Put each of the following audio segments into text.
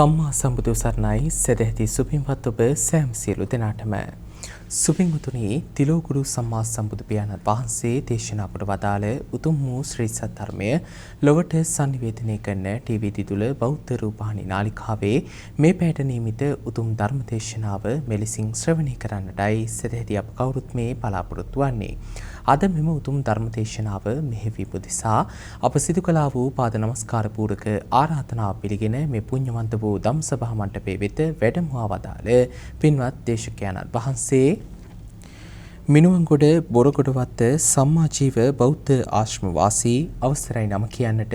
සම්මා සම්බුදු සරණයි සදැහැති සුපින්වත් ඔබ සෑම සියලු දෙනාටම සුපින්වතුනි තිලෝගුරු සම්මා සම්බුදු පියාණන් වහන්සේ දේශනා කොට වදාළ උතුම් වූ ශ්‍රී සද්ධර්මය ලොවට sannivedanaya කරන ටීවී දිදුල බෞද්ධ රූපවාහිනී නාලිකාවේ මේ පැයට නියමිත උතුම් ධර්ම දේශනාව මෙලෙසින් ශ්‍රවණය කරන්නටයි සදැහැති අප කවුරුත් මේ බලාපොරොත්තු වන්නේ. අද මෙම උතුම් ධර්ම දේශනාව මෙහෙවීම උදෙසා අප සිදු කළා වූ පාද නමස්කාර පූරක ආරාධනාව පිළිගෙන මේ පුණ්‍යවන්ත වූ ධම්සභා මණ්ඩපයේ වෙත වැඩමවා වදාළ පින්වත් දේශකයන්න් වහන්සේ මිනුවන්ගොඩ බොරගොඩවත්ත සම්මාජීව බෞද්ධ ආශ්‍රම වාසී අවසරයි නම කියන්නට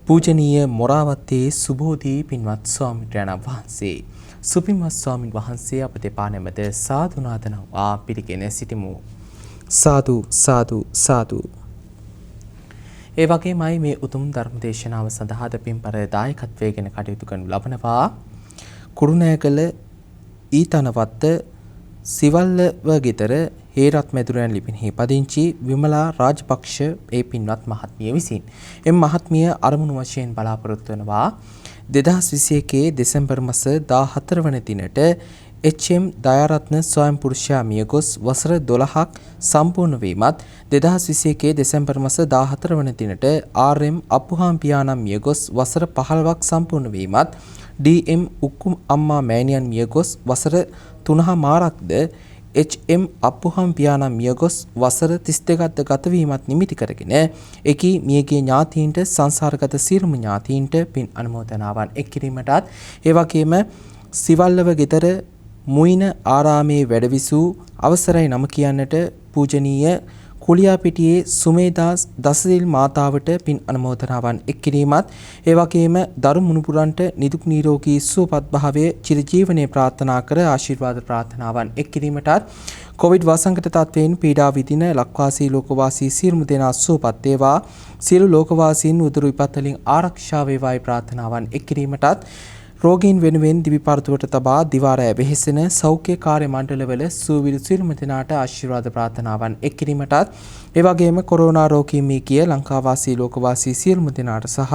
පූජනීය මොරාවත්තේ සුබෝධි පින්වත් ස්වාමීන් වහන්සේ සුපින්වත් ස්වාමින් වහන්සේ අප දෙපා නැමද සාදු නාදනවා පිළිගෙන සිටිමු. සාදු සාදු සාදු. ඒ වගේමයි මේ උතුම් ධර්ම දේශනාව සඳහා පින්පර දායකත්වයෙන් කටයුතු කරනු ලබනවා කුරුණෑගල ඊතනවත්ත සිවල්ලව ගෙදර හේරත් මැදුරයන් ලිපිනෙහි පදිංචි විමලා රාජපක්ෂ ඒ පින්වත් මහත්මිය විසින් එම් මහත්මිය අරමුණු වශයෙන් බලාපොරොත්තු වෙනවා 2021 දෙසැම්බර් මාස 14 වන දිනට HM දයාරත්න ස්වයං පුරුෂයා මියගොස් වසර 12ක් සම්පූර්ණ වීමත් 2021 දෙසැම්බර් මාස 14 වන දිනට RM අප්පුහාම් පියාණන් මියගොස් වසර 15ක් සම්පූර්ණ වීමත් DM උක්කුම් අම්මා මෑණියන් මියගොස් වසර 3මාරක්ද HM අප්පුහාම් පියාණන් මියගොස් වසර 32ක්ද ගත වීමත් නිමිති කරගෙන එකී මියගිය ඥාතීන්ට සංසාරගත සියලුම ඥාතීන්ට පින් අනුමෝදනාවන් එක් කිරීමටත් ඒ වගේම සිවල්ලව ගෙදර මුයින ආරාමේ වැඩවිසූ අවසරයි නම කියන්නට පූජනීය කුලියාපිටියේ සුමේදා දසසිල් මාතාවට පින් අනුමෝදනාවන් එක් කිරීමත් ඒ වගේම දරු මුණුපුරන්ට නිදුක් නිරෝගී සුවපත් භාවය චිරජීවනයේ ප්‍රාර්ථනා කර ආශිර්වාද ප්‍රාර්ථනාවන් එක් කිරීමටත් කොවිඩ් වසංගත තත්වයෙන් පීඩා විඳින ලක්වාසී ලෝකවාසී සියලුම දෙනා සුවපත් වේවා සියලු ලෝකවාසීන් උදුරු විපත් වලින් ආරක්ෂා වේවායි ප්‍රාර්ථනාවන් එක් කිරීමටත් රෝගීන් වෙනුවෙන් දිවි පරතුවට තබා දිවාරය වෙහෙසෙන සෞඛ්‍ය කාර්ය මණ්ඩලවල සූවිලි සියලුම දෙනාට ආශිර්වාද ප්‍රාර්ථනාවන් එක් කිරීමටත් ඒ වගේම කොරෝනා රෝගී මේ කිය ලංකාවාසී ලෝකවාසී සියලුම දෙනාට සහ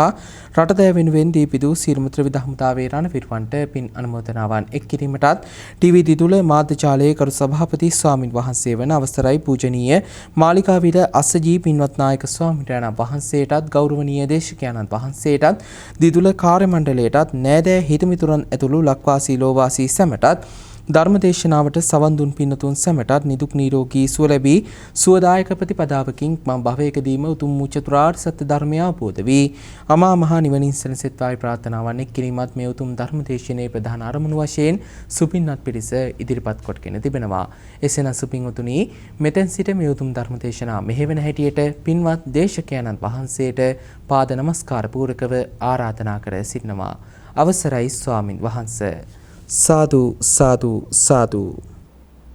රටදෑ වෙනුවෙන් දීපිදු සියලුම ත්‍රිවිධ හමුදාවේ රණවිරුවන්ට පින් අනුමෝදනාවන් එක් කිරීමටත් ටීවී දිදුල මාධ්‍ය ජාලයේ කරු සභාපති ස්වාමින් වහන්සේ වන අවසරයි පූජනීය මාලිකාවිල අස්සජී පින්වත් නායක ස්වාමීන් වහන්සේටත් ගෞරවනීය දේශකයන්න් වහන්සේටත් දිදුල කාර්ය මණ්ඩලයටත් නෑදෑ හිතමිතුරන් ඇතුළු ලක්වාසී ලෝවාසී සැමටත් ධර්මදේශනාවට සවන් දුන් පින්නතුන් සැමටත් නිදුක් නිරෝගී සුව ලැබී සුවදායක ප්‍රතිපදාවකින් මම භවයකදීම උතුම් වූ චතුරාර්ය සත්‍ය ධර්මය අවබෝධ වී අමා මහ නිවනින් සැනසෙත්වායි ප්‍රාර්ථනාවන් එක් කිරීමත් මේ උතුම් ධර්මදේශනයේ ප්‍රධාන අරමුණු වශයෙන් සුපින්වත් පිරිස ඉදිරිපත් කොටගෙන තිබෙනවා. එසේනම් සුපින්වතුනි මෙතෙන් සිට මේ උතුම් ධර්මදේශනා මෙහෙවන හැටියට පින්වත් දේශකයන්න් වහන්සේට පාද නමස්කාර පූරකව ආරාධනා කර සිටිනවා. අවසරයි ස්වාමින් වහන්සේ. සාදු සාදු සාදු.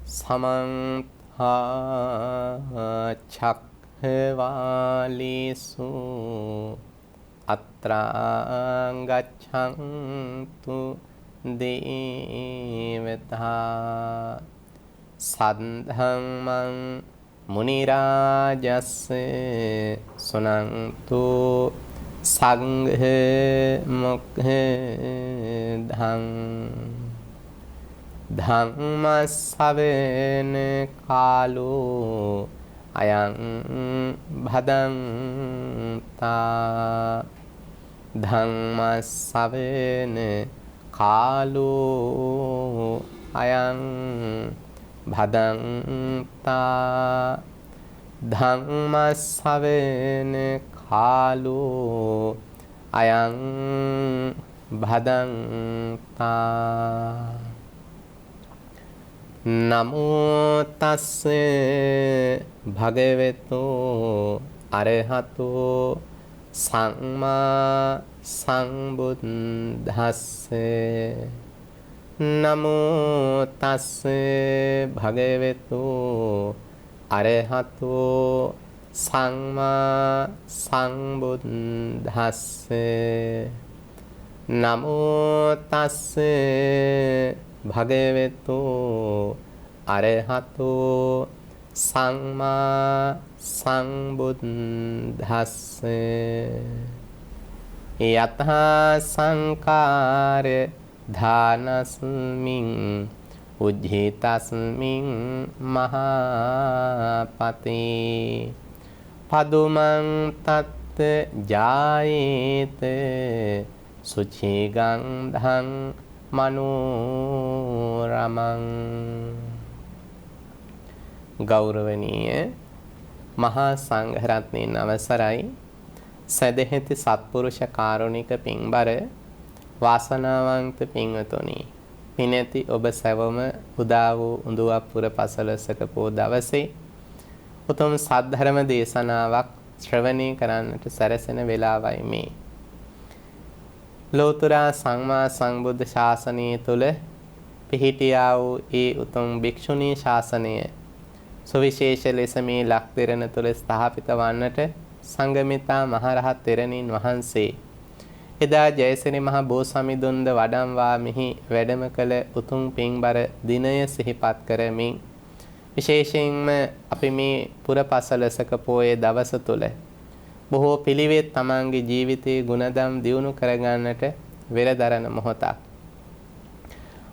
සමන්ත චක්ඛවාලේසු අත්‍රා ගච්ඡන්තු දේවතා සද්ධම්මං මුනි රාජස්ස සුනන්තු සංඝ මොක්ඛදං ධම්ම ශ්‍රවණ කාලෝ අයං භදන්තා ධම්ම ශ්‍රවණ කාලෝ අයං භදන්තා ධම්ම ශ්‍රවණ කාලෝ අයං භදන්තා නමෝ තස්ස භගවතු අරහතෝ සම්මා සම්බුද්දස්ස නමෝ තස්ස භගවතු අරහතෝ සම්මා සම්බුද්දස්ස නමෝ තස්ස භගවතු අරහතෝ සම්මා සම්බුද්දස්ස යතහා සංකාර ධානස්මින් උජ්ජිතස්මින් මහපති පදුමං තත් ජායේත සුචි ගන්ධං මනෝරමං. ගෞරවනීය මහා සංඝරත්නයන් අවසරයි. සදහෙති සත්පුරුෂ කාරුණික පින්බර වාසනාවන්ත පින්වතුනි, පිනැති ඔබ සැවම උදා වූ උඳුවප්පුර පසළොස්වක පෝ දවසේ උතුම් සද්ධර්ම දේශනාවක් ශ්‍රවණය කරන්නට සැරසෙන වේලාවයි මේ. ලෝතර සම්මා සම්බුද්ධ ශාසනය තුල පිහිටියා වූ ඒ උතුම් භික්ෂුණී ශාසනය සවිශේෂ ලෙස මේ ලක්දිරණ තුල ස්ථාපිත වන්නට සංඝමිතා මහරහත් තෙරණින් වහන්සේ එදා ජයසිරි මහ බෝසමිඳුන්ද වඩම්වා මෙහි වැඩම කළ උතුම් පින්බර දිනය සිහිපත් කරමින් විශේෂයෙන්ම අපි මේ පුරපසළොස්වක පෝය දවස තුල බොහෝ පිළිවෙත් තමන්ගේ ජීවිතයේ ගුණධම් දියුණු කරගන්නට වෙරදරන මොහොතක්.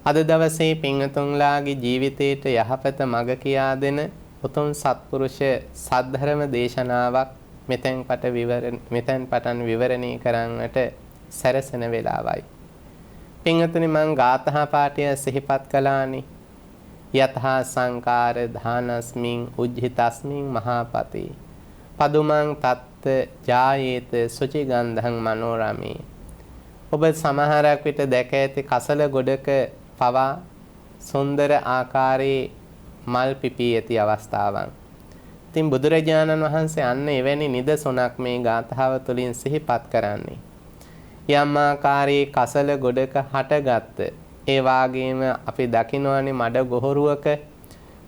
අද දවසේ පින්වතුන්ලාගේ ජීවිතයට යහපත මඟ කියා දෙන උතුම් සත්පුරුෂ සද්ධර්ම දේශනාවක් මෙතෙන් පටන් විවරණය කරන්නට සැරසෙන වේලාවයි. පින්වතුනි, මං ගාථා පාඨය සිහිපත් කළානි. යතහා සංකාර ධානස්මින් උජ්ජිතස්මින් මහපති පදුමං තත්ත ජායේත සුචි ගන්ධං මනෝරමේ. ඔබ සමහරක් විට දැක ඇති කසල ගොඩක පවා සුන්දර ආකාරයේ මල් පිපී ඇති අවස්ථාවන්. ඉතින් බුදුරජාණන් වහන්සේ අන්න එවැනි නිදසුනක් මේ ගාථාව තුළින් සිහිපත් කරන්නේ. යම් ආකාරයේ කසල ගොඩක හටගත්ත, ඒ වාගේම අපි දකිනවනේ මඩ ගොහරුවක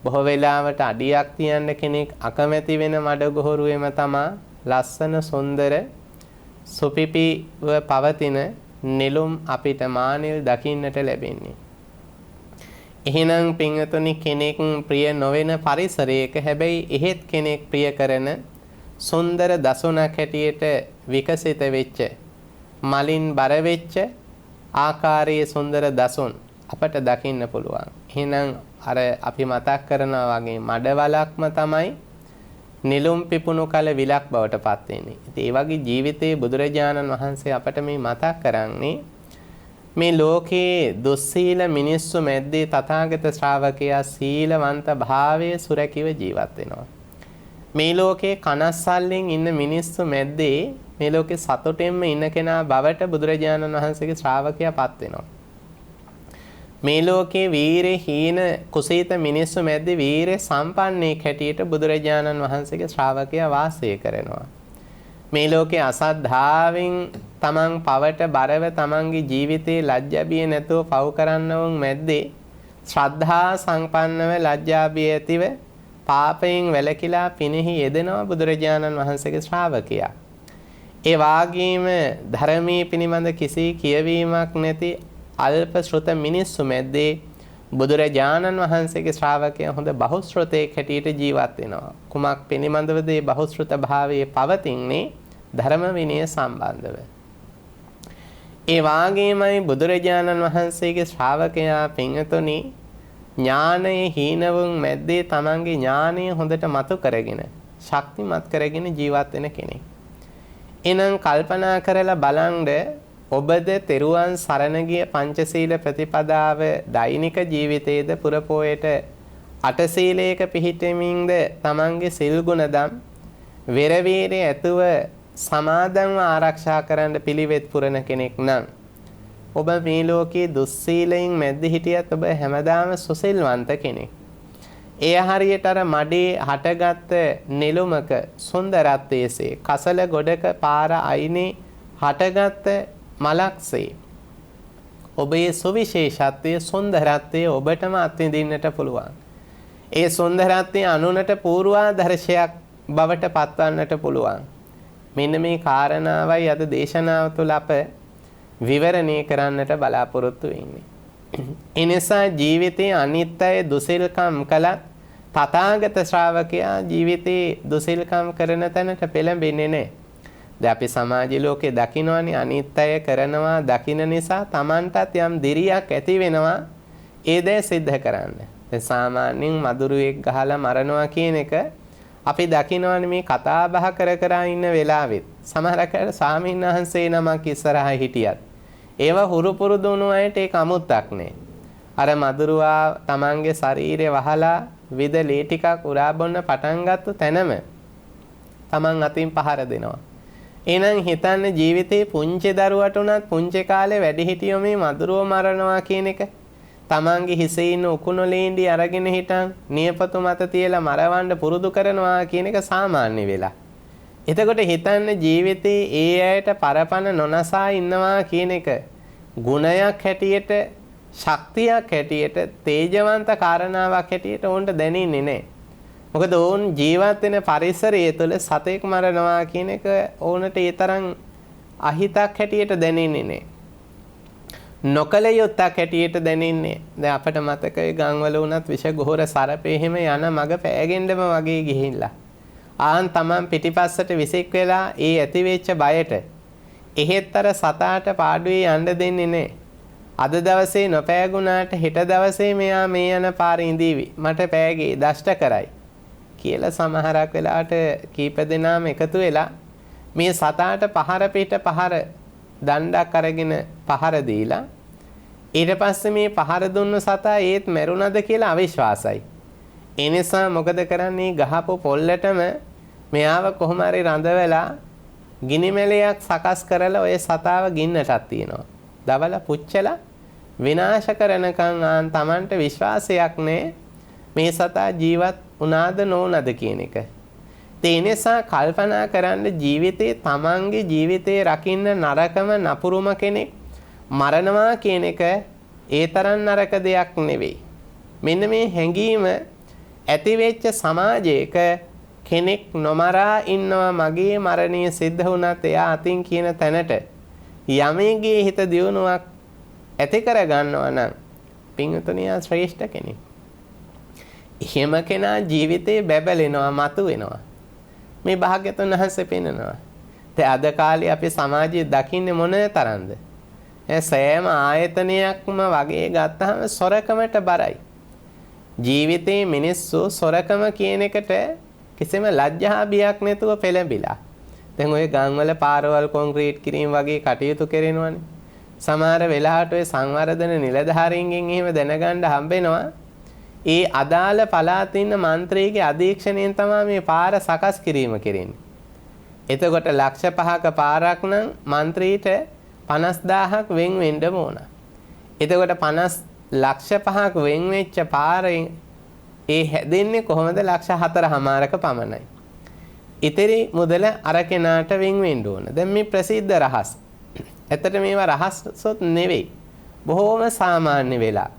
බොහෝ වෙලාවට අඩියක් තියන්න කෙනෙක් අකමැති වෙන මඩ ගොහරුවේම තමා ලස්සන සුන්දර සුපිපිව පවතින නෙළුම් අපිට මානෙල් දකින්නට ලැබෙන්නේ. එහෙනම් පින්වතුනි, කෙනෙක් ප්‍රිය නොවන පරිසරයක හැබැයි එහෙත් කෙනෙක් ප්‍රිය කරන සුන්දර දසුණක් හැටියට විකසිත වෙච්ච මලින් බර වෙච්ච ආකාරයේ සුන්දර දසුන් අපට දකින්න පුළුවන්. එහෙනම් අර අපි මතක් කරනවා වගේ මඩවලක්ම තමයි නිලුම් පිපුණු කල විලක් බවට පත් වෙන්නේ. ඉතින් ඒ වගේ ජීවිතයේ බුදුරජාණන් වහන්සේ අපට මේ මතක් කරන්නේ මේ ලෝකයේ දුස්සීල මිනිස්සු මැද්දේ තථාගත ශ්‍රාවකයා සීලවන්ත භාවයේ සුරැකිව ජීවත් වෙනවා. මේ ලෝකයේ කනස්සල්ලෙන් ඉන්න මිනිස්සු මැද්දේ මේ ලෝකේ සතුටෙන්ම ඉන්න කෙනා බවට බුදුරජාණන් වහන්සේගේ ශ්‍රාවකයා පත් වෙනවා. මේ ලෝකේ වීරේ හීන කුසීත මිනිස්සු මැද්දේ වීරේ සම්පන්නයෙක් හැටියට බුදුරජාණන් වහන්සේගේ ශ්‍රාවකයා වාසය කරනවා. මේ ලෝකේ අසද්ධාවෙන් තමන් පවට බරව තමන්ගේ ජීවිතේ ලැජ්ජා බිය නැතුව පව් කරන්නවුන් මැද්දේ ශ්‍රද්ධා සංපන්නව ලැජ්ජා බිය ඇතිව පාපයෙන් වැළකීලා පිනෙහි යෙදෙනවා බුදුරජාණන් වහන්සේගේ ශ්‍රාවකයා. ඒ වාගේම ධර්මයේ පිළිබඳ කිසි කියවීමක් නැති අල්ප ශ්‍රුත මිනිස්සු මැද්දේ බුදුරජාණන් වහන්සේගේ ශ්‍රාවකයා හොඳ බහුශ්‍රතයෙක් හැටියට ජීවත් වෙනවා. කුමක් පිළිබඳවද මේ බහුශ්‍රත භාවයේ පවතින්නේ? ධර්ම විනය සම්බන්ධව. ඒ වාගේමයි බුදුරජාණන් වහන්සේගේ ශ්‍රාවකයා පින්වතුනි ඥානයේ හීනවුන් මැද්දේ තමන්ගේ ඥානය හොඳට මතු කරගෙන ශක්තිමත් කරගෙන ජීවත් වෙන කෙනෙක්. එනම් කල්පනා කරලා බලන්න, ඔබද තෙරුවන් සරණ ගිය පංචශීල ප්‍රතිපදාව දෛනික ජීවිතයේද පුරපෝයට අටශීලයක පිහිටෙමින්ද තමන්ගේ සිල් ගුණදම් වෙරවීරේ ඇතුව සමාදන්ව ආරක්ෂා කරන්න පිළිවෙත් පුරන කෙනෙක් නම් ඔබ මේ ලෝකයේ දුස්සීලයෙන් මැද්ද හිටියත් ඔබ හැමදාම සුසිල්වන්ත කෙනෙක්. ඒ හරියට අර මඩේ හටගත් නෙළුමක සුන්දරත්වයේසේ කසල ගොඩක පාර අයිනේ හටගත් මලක්සේ ඔබේ සුවිශේෂත්වයේ සුන්දරත්වයේ ඔබටම අත්විඳින්නට පුළුවන්. ඒ සුන්දරත්වයේ අනුනට පූර්වාදර්ශයක් බවට පත්වන්නට පුළුවන්. මෙන්න මේ කාරණාවයි අද දේශනාව තුළ අප විවරණය කරන්නට බලාපොරොත්තු වෙන්නේ. එනිසා ජීවිතයේ අනිත්‍යය දුසිල්කම් කළත් තථාගත ශ්‍රාවකයා ජීවිතේ දුසිල්කම් කරන තැනට පෙළඹෙන්නේ නැහැ. දැන් අපි සමාජ ලෝකේ දකින්නවනේ අනිත් අය කරනවා දකින්න නිසා Tamanටත් යම් දිරියක් ඇති වෙනවා ඒ දේ සිද්ධ කරන්න. දැන් සාමාන්‍යයෙන් මදුරුවෙක් ගහලා මරනවා කියන එක අපි දකින්නවනේ මේ කතා බහ කර ඉන්න වෙලාවෙත් සමහරකට ස්වාමීන් වහන්සේ නමක් ඉස්සරහා හිටියත් ඒව හුරු පුරුදු වුණු අයට ඒක අමුත්තක් නෑ. අර මදුරුවා Tamanගේ ශරීරය වහලා විද ලේ ටිකක් උරා බොන්න පටන් ගත්ත තැනම Taman අතින් පහර දෙනවා. එහෙනම් හිතන්න ජීවිතේ පුංචි දරුවට උනත් පුංචි කාලේ වැඩිහිටියෝ මේ මදුරුව මරනවා කියන එක Tamanගේ හිසේ ඉන්න උකුණු ලේන්ඩි අරගෙන හිටන් නියපොතු මත තියලා මරවන්න පුරුදු කරනවා කියන එක සාමාන්‍ය වෙලා. එතකොට හිතන්න ජීවිතේ ඒ අයට පරපණ නොනසා ඉන්නවා කියන එක ගුණයක් හැටියට ශක්තියක් හැටියට තේජවන්ත කාරණාවක් හැටියට උන්ට දැනෙන්නේ නැහැ. මොකද ඕන් ජීවත් වෙන පරිසරය තුළ සතෙක් මරනවා කියන එක ඕනට ඒ තරම් අහිතක් හැටියට දැනෙන්නේ නැහැ. නොකල යුත්තක් හැටියට දැනෙන්නේ. දැන් අපිට මතකයි ගම්වල වුණත් විෂ ගොහර සරපේ එහෙම යන මග පෑගෙන්නම වගේ ගිහිල්ලා. ආන් Taman පිටිපස්සට විසික් වෙලා ඒ ඇති වෙච්ච බයට එහෙත්තර සතාට පාඩුවේ යන්න දෙන්නේ නැහැ. අද දවසේ නොපෑගුණාට හෙට දවසේ මෙයා මේ යන පාරේ ඉඳීවි. මට පෑගේ දෂ්ට කරයි කියලා සමහරක් වෙලාවට කීප දෙනාම එකතු වෙලා මේ සතාට පහර පිට පහර දණ්ඩක් අරගෙන පහර දීලා ඊට පස්සේ මේ පහර දුන්න සතා ඒත් මැරුණද කියලා අවිශ්වාසයි. ඒ නිසා මොකද කරන්නේ ගහපු පොල්ලටම මෙයාව කොහොම හරි රඳවලා ගිනි මැලයක් සකස් කරලා ඔය සතාව ගින්නටක් තියනවා. දවල පුච්චලා විනාශ කරනකන් ආන් Tamanට විශ්වාසයක් නැහැ මේ සතා ජීවත් උනාද නොඋනාද කියන එක. ඒ නිසා කල්පනා කරන්න ජීවිතේ Tamanගේ ජීවිතේ රකින්න නරකම නපුරුම කෙනෙක් මරනවා කියන එක ඒ තරම් නරක දෙයක් නෙවෙයි. මෙන්න මේ හැඟීම ඇති වෙච්ච සමාජයක කෙනෙක් නොමරා ඉන්නවා මගේ මරණය සිද්ධ වුණත් එයා අතින් කියන තැනට යමෙක්ගේ හිත දියුණුවක් ඇති කර ගන්නවා නම් පින්වතුනි ශ්‍රේෂ්ඨ කෙනෙක්. එහෙම කෙනා ජීවිතේ බැබලෙනවා මතු වෙනවා. මේ භාග්‍යතුන් වහන්සේ පෙන්නනවා. දැන් අද කාලේ අපි සමාජයේ දකින්නේ මොන තරම්ද? සෑම ආයතනයක්ම වගේ ගත්තාම සොරකමට බරයි. ජීවිතේ මිනිස්සු සොරකම කියන එකට කිසිම ලැජ්ජා බියක් නැතුව පෙළඹිලා. දැන් ඔය ගම්වල පාරවල් කොන්ක්‍රීට් කිරීම වගේ කටයුතු කරනවනේ. සමහර වෙලාවට ඔය සංවර්ධන නිලධාරීන්ගෙන් එහෙම දැනගන්න හම්බෙනවා. ඒ අදාළ පළාතේ ඉන්න മന്ത്രിගේ අධීක්ෂණයෙන් තමයි මේ පාර සකස් කිරීම කෙරෙන්නේ. එතකොට ලක්ෂ 5ක පාරක් නම් മന്ത്രിට 50000ක් වෙන් වෙන්න ඕන. එතකොට 50 ලක්ෂ 5ක් වෙන් වෙච්ච පාරෙන් ඒ හැදෙන්නේ කොහොමද ලක්ෂ 4මාරක පමණයි. ඉතිරි මුදල අර කෙනාට වෙන් වෙන්න ඕන. දැන් මේ ප්‍රසිද්ධ රහස්. ඇත්තට මේවා රහසොත් නෙවෙයි. බොහෝම සාමාන්‍ය වෙලා.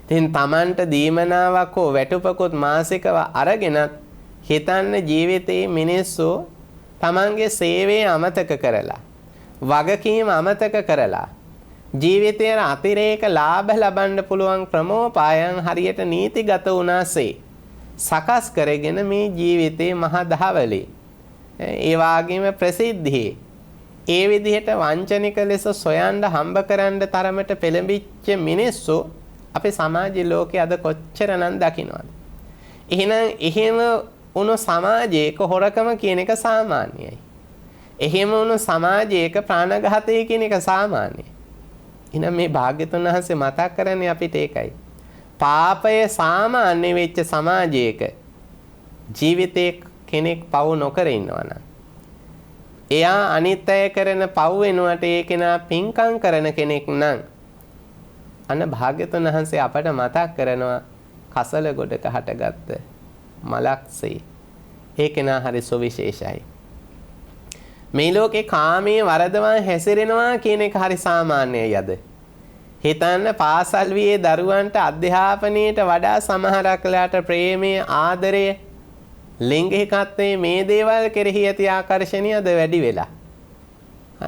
ඉතින් Tamanට දීමනාවක් හෝ වැටුපකුත් මාසිකව අරගෙනත් හිතන්න ජීවිතේ මිනිස්සු Tamanගේ සේවය අමතක කරලා වගකීම අමතක කරලා ජීවිතයේ අතිරේක ලාභ ලබන්න පුළුවන් ක්‍රමෝපායන් හරියට නීතිගත වුණාසේ සකස් කරගෙන මේ ජීවිතේ මහා දහවලේ ඒ වගේම ප්‍රසිද්ධියේ ඒ විදිහට වංචනික ලෙස සොයන්න හම්බ කරන්න තරමට පෙළඹිච්ච මිනිස්සු අපේ සමාජ ලෝකයේ අද කොච්චරනම් දකින්නවද? එහෙම වුණු සමාජයක හොරකම කියන එක සාමාන්‍යයි. එහෙම වුණු සමාජයක ප්‍රාණඝාතය කියන එක සාමාන්‍යයි. එහෙනම් මේ භාග්‍යතුන් වහන්සේ මතක් කරන්නේ අපිට ඒකයි. පාපය සාමාන්‍ය වෙච්ච සමාජයක ජීවිතේ කෙනෙක් පව් නොකර ඉන්නවා නම් එයා අනිත් අය කරන පව් වෙනුවට ඒ කෙනා පින්කම් කරන කෙනෙක් නම් අන්න භාග්‍යතුන් වහන්සේ අපට මතක් කරනවා කසල ගොඩක හටගත්ත මලක්සේ ඒ කෙනා හරි සුවිශේෂයි. මේ ලෝකේ කාමයේ වරදවා හැසිරෙනවා කියන එක හරි සාමාන්‍යයි අද. හිතන්න පාසල් වියේ දරුවන්ට අධ්‍යාපනයට වඩා සමහරක් වෙලාවට ප්‍රේමයේ ආදරය ලිංගිකත්වයේ මේ දේවල් කෙරෙහි ඇති ආකර්ෂණය අද වැඩි වෙලා.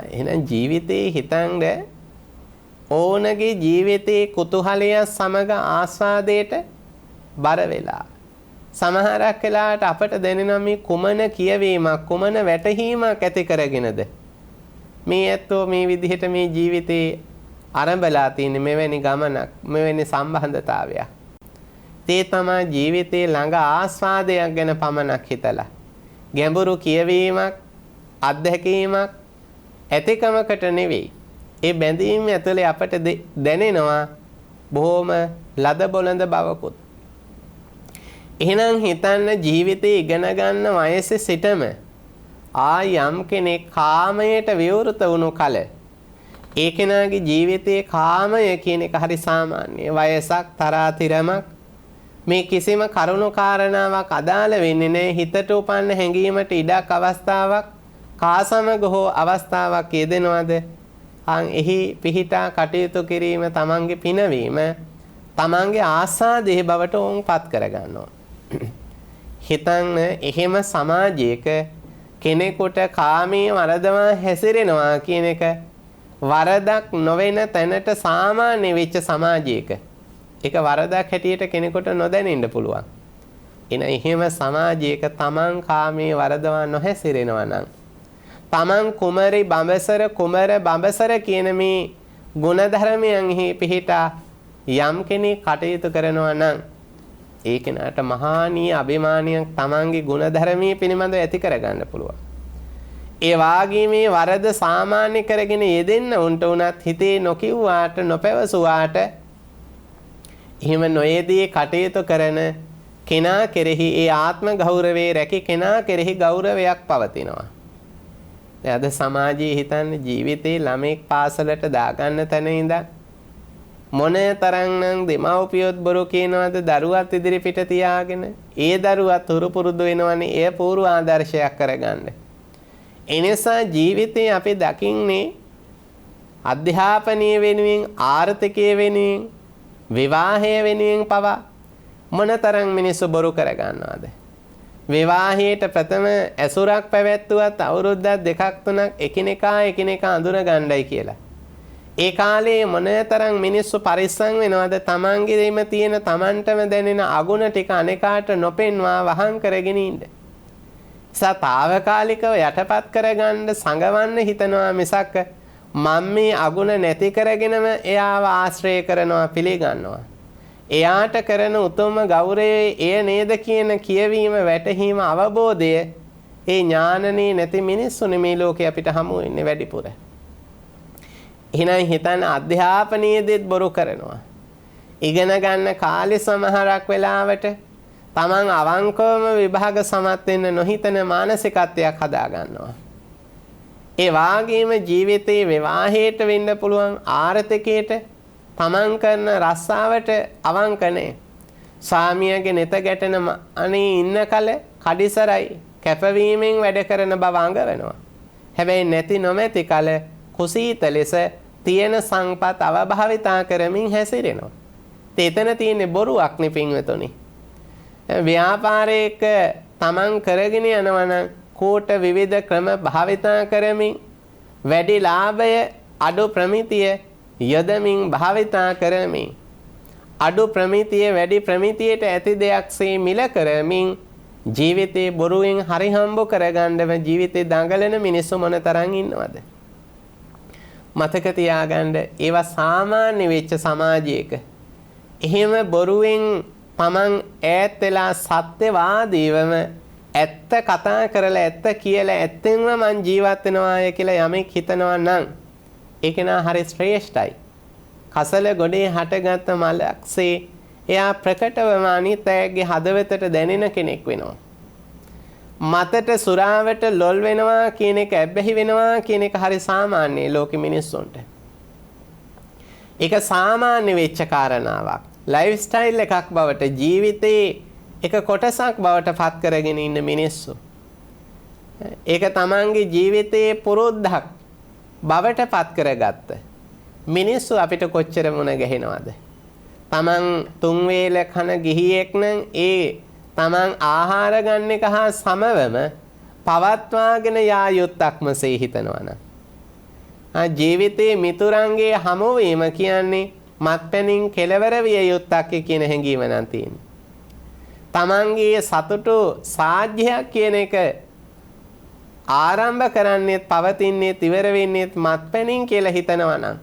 එහෙනම් ජීවිතේ හිතන්න ඕනගේ ජීවිතේ කුතුහලය සමග ආස්වාදයට බර වෙලා සමහරක් වෙලාවට අපට දැනෙනවා මේ කුමන කියවීමක් කුමන වැටහීමක් ඇති කරගෙනද මේ ඇත්තෝ මේ විදිහට මේ ජීවිතේ ආරම්භලා තියෙන මෙවැනි ගමනක් මෙවැනි සම්බන්ධතාවයක්. ඒ තමයි ජීවිතේ ළඟ ආස්වාදයක් ගැන පමණක් හිතලා ගැඹුරු කියවීමක් අත්දැකීමක් ඇතිකමකට නෙවෙයි. ඒ බැඳීම ඇතුලේ අපට දැනෙනවා බොහොම ලද බොළඳ බවකුත්. එහෙනම් හිතන්න ජීවිතේ ඉගෙන ගන්න වයසේ සිටම යම් කෙනෙක් කාමයට විවෘත වුණු කල ඒ කෙනාගේ ජීවිතයේ කාමය කියන එක හරි සාමාන්‍ය වයසක් තරාතිරමක් මේ කිසිම කරුණු කාරණාවක් අදාළ වෙන්නේ නැහැ. හිතට උපන්න හැඟීමට ඉඩක් අවස්ථාවක් කාසමග හෝ අවස්ථාවක් යෙදෙනවද? එහි පිහිටා කටයුතු කිරීම තමන්ගේ පිනවීම තමන්ගේ ආසාදේ බවට උන්පත් කරගන්නවා. හිතන්න එහෙම සමාජයක කෙනෙකුට කාමයේ වරදවා හැසිරෙනවා කියන එක වරදක් නොවන තැනට සාමාන්‍ය වෙච්ච සමාජයක ඒක වරදක් හැටියට කෙනෙකුට නොදැනෙන්න පුළුවන්. එහෙම සමාජයක තමන් කාමයේ වරදවා නොහැසිරෙනවා නම් තමන් කුමරි බඹසර කුමර බඹසර කියන මේ ගුණධර්මයන්හි පිහිටා යම් කෙනෙක් කටයුතු කරනවා නම් ඒ කෙනාට මහානීය අභිමානයක් තමන්ගේ ගුණධර්මයේ පිළිබඳව ඇති කරගන්න පුළුවන්. ඒ වාගේ මේ වරද සාමාන්‍ය කරගෙන යෙදෙන්න උන්ට උනත් හිතේ නොකියුවාට නොපැවසුවාට එහෙම නොයේදී කටයුතු කරන කෙනා කෙරෙහි ඒ ආත්ම ගෞරවයේ රැකී කෙනා කෙරෙහි ගෞරවයක් පවතිනවා. අද සමාජයේ හිතන්නේ ජීවිතේ ළමෙක් පාසලට දාගන්න තැන ඉඳන් මොන තරම්නම් දෙමව්පියොත් බොරු කියනවාද දරුවත් ඉදිරි පිට තියාගෙන ඒ දරුවත් හුරු පුරුදු වෙනවනේ එය පූර්ව ආදර්ශයක් කරගන්න. එනිසා ජීවිතේ අපි දකින්නේ අධ්‍යාපනීය වෙනුවෙන් ආර්ථිකය වෙනුවෙන් විවාහය වෙනුවෙන් පවා මොනතරම් මිනිස්සු බොරු කරගන්නවද? විවාහයට ප්‍රථම ඇසුරක් පැවැත්වුවත් අවුරුද්දක් දෙකක් තුනක් එකිනෙකා අඳුර ගන්නයි කියලා. ඒ කාලේ මොනතරම් මිනිස්සු පරිස්සම් වෙනවද තමන්ගේම තියෙන තමන්ටම දැනෙන අගුණ ටික අනේකාට නොපෙන්වා වහං කරගෙන ඉන්න. සතාවකාලිකව යටපත් කරගන්න සංගවන්න හිතනවා මිසක් මම මේ අගුණ නැති කරගෙනම එයාව ආශ්‍රය කරනවා පිළිගන්නවා. එයාට කරන උතුම් ගෞරවය එය නේද කියන කියවීම වැටහීම අවබෝධය ඒ ඥානනේ නැති මිනිස්සුනේ මේ ලෝකේ අපිට හමු වෙන්නේ වැඩිපුර. එහෙනම් හිතන්න අධ්‍යාපනයේදීත් බොරු කරනවා. ඉගෙන ගන්න කාලේ සමහරක් වෙලාවට තමන් අවංකවම විභාග සමත් වෙන්න නොහිතන මානසිකත්වයක් හදා ගන්නවා. ඒ වාගේම ජීවිතේ විවාහයට වෙන්න පුළුවන් ආර්ථිකයට තමන් කරන රස්සාවට අවංක නැහැ. ස්වාමියාගේ නෙත ගැටෙන අනේ ඉන්න කල කඩිසරයි කැපවීමෙන් වැඩ කරන බව අඟවනවා. හැබැයි නැති නොමැති කල කුසීත ලෙස තියෙන සංපත් අවභාවිතා කරමින් හැසිරෙනවා. එතන තියෙන්නේ බොරුවක් නේ පින්වතුනි. ව්‍යාපාරයක තමන් කරගෙන යනවනම් කෝට විවිධ ක්‍රම භාවිතා කරමින් වැඩි ලාභය අඩු ප්‍රමිතිය යදමින් භාවිතා කරමින් අඩු ප්‍රමිතිය වැඩි ප්‍රමිතියට ඇති දෙයක්සේ මිල කරමින් ජීවිතේ බොරුවෙන් හරි හම්බ කරගන්නව ජීවිතේ දඟලන මිනිස්සු මොනතරම් ඉන්නවද? මතක තියාගන්න ඒවා සාමාන්‍ය වෙච්ච සමාජයක එහෙම බොරුවෙන් තමන් ඈත් වෙලා සත්‍යවාදීවම ඇත්ත කතා කරලා ඇත්ත කියලා ඇත්තෙන්ම මං ජීවත් වෙනවාය කියලා යමෙක් හිතනවා නම් ඒක නා හරි ශ්‍රේෂ්ඨයි. කසල ගොඩේ හටගත් මලක්සේ එයා ප්‍රකටවම අනිත් අයගේ හදවතට දැනෙන කෙනෙක් වෙනවා. මතට සුරාවට ලොල් වෙනවා කියන එක ඇබ්බැහි වෙනවා කියන එක හරි සාමාන්‍යයි ලෝකෙ මිනිස්සුන්ට. ඒක සාමාන්‍ය වෙච්ච කාරණාවක්. ලයිෆ් ස්ටයිල් එකක් බවට ජීවිතේ එක කොටසක් බවට පත් කරගෙන ඉන්න මිනිස්සු. ඒක තමන්ගේ ජීවිතයේ පුරුද්දක් බවට පත් කරගත්ත මිනිස්සු අපිට කොච්චර මුණ ගැහෙනවද? තමන් තුන් වේල කන ගිහියෙක් නම් ඒ තමන් ආහාර ගන්න එක හා සමවම පවත්වාගෙන යා යුත්තක්මසේ හිතනවනම් ජීවිතයේ මිතුරන්ගේ හමුවීම කියන්නේ මත්පැනින් කෙලවර විය යුත්තක් කියන හැඟීම නම් තියෙනවා. තමන්ගේ සතුටු සාධ්‍යයක් කියන එක ආරම්භ කරන්නේත් පවතින්නේත් ඉවර වෙන්නේත් මත්පැනින් කියලා හිතනවා නම්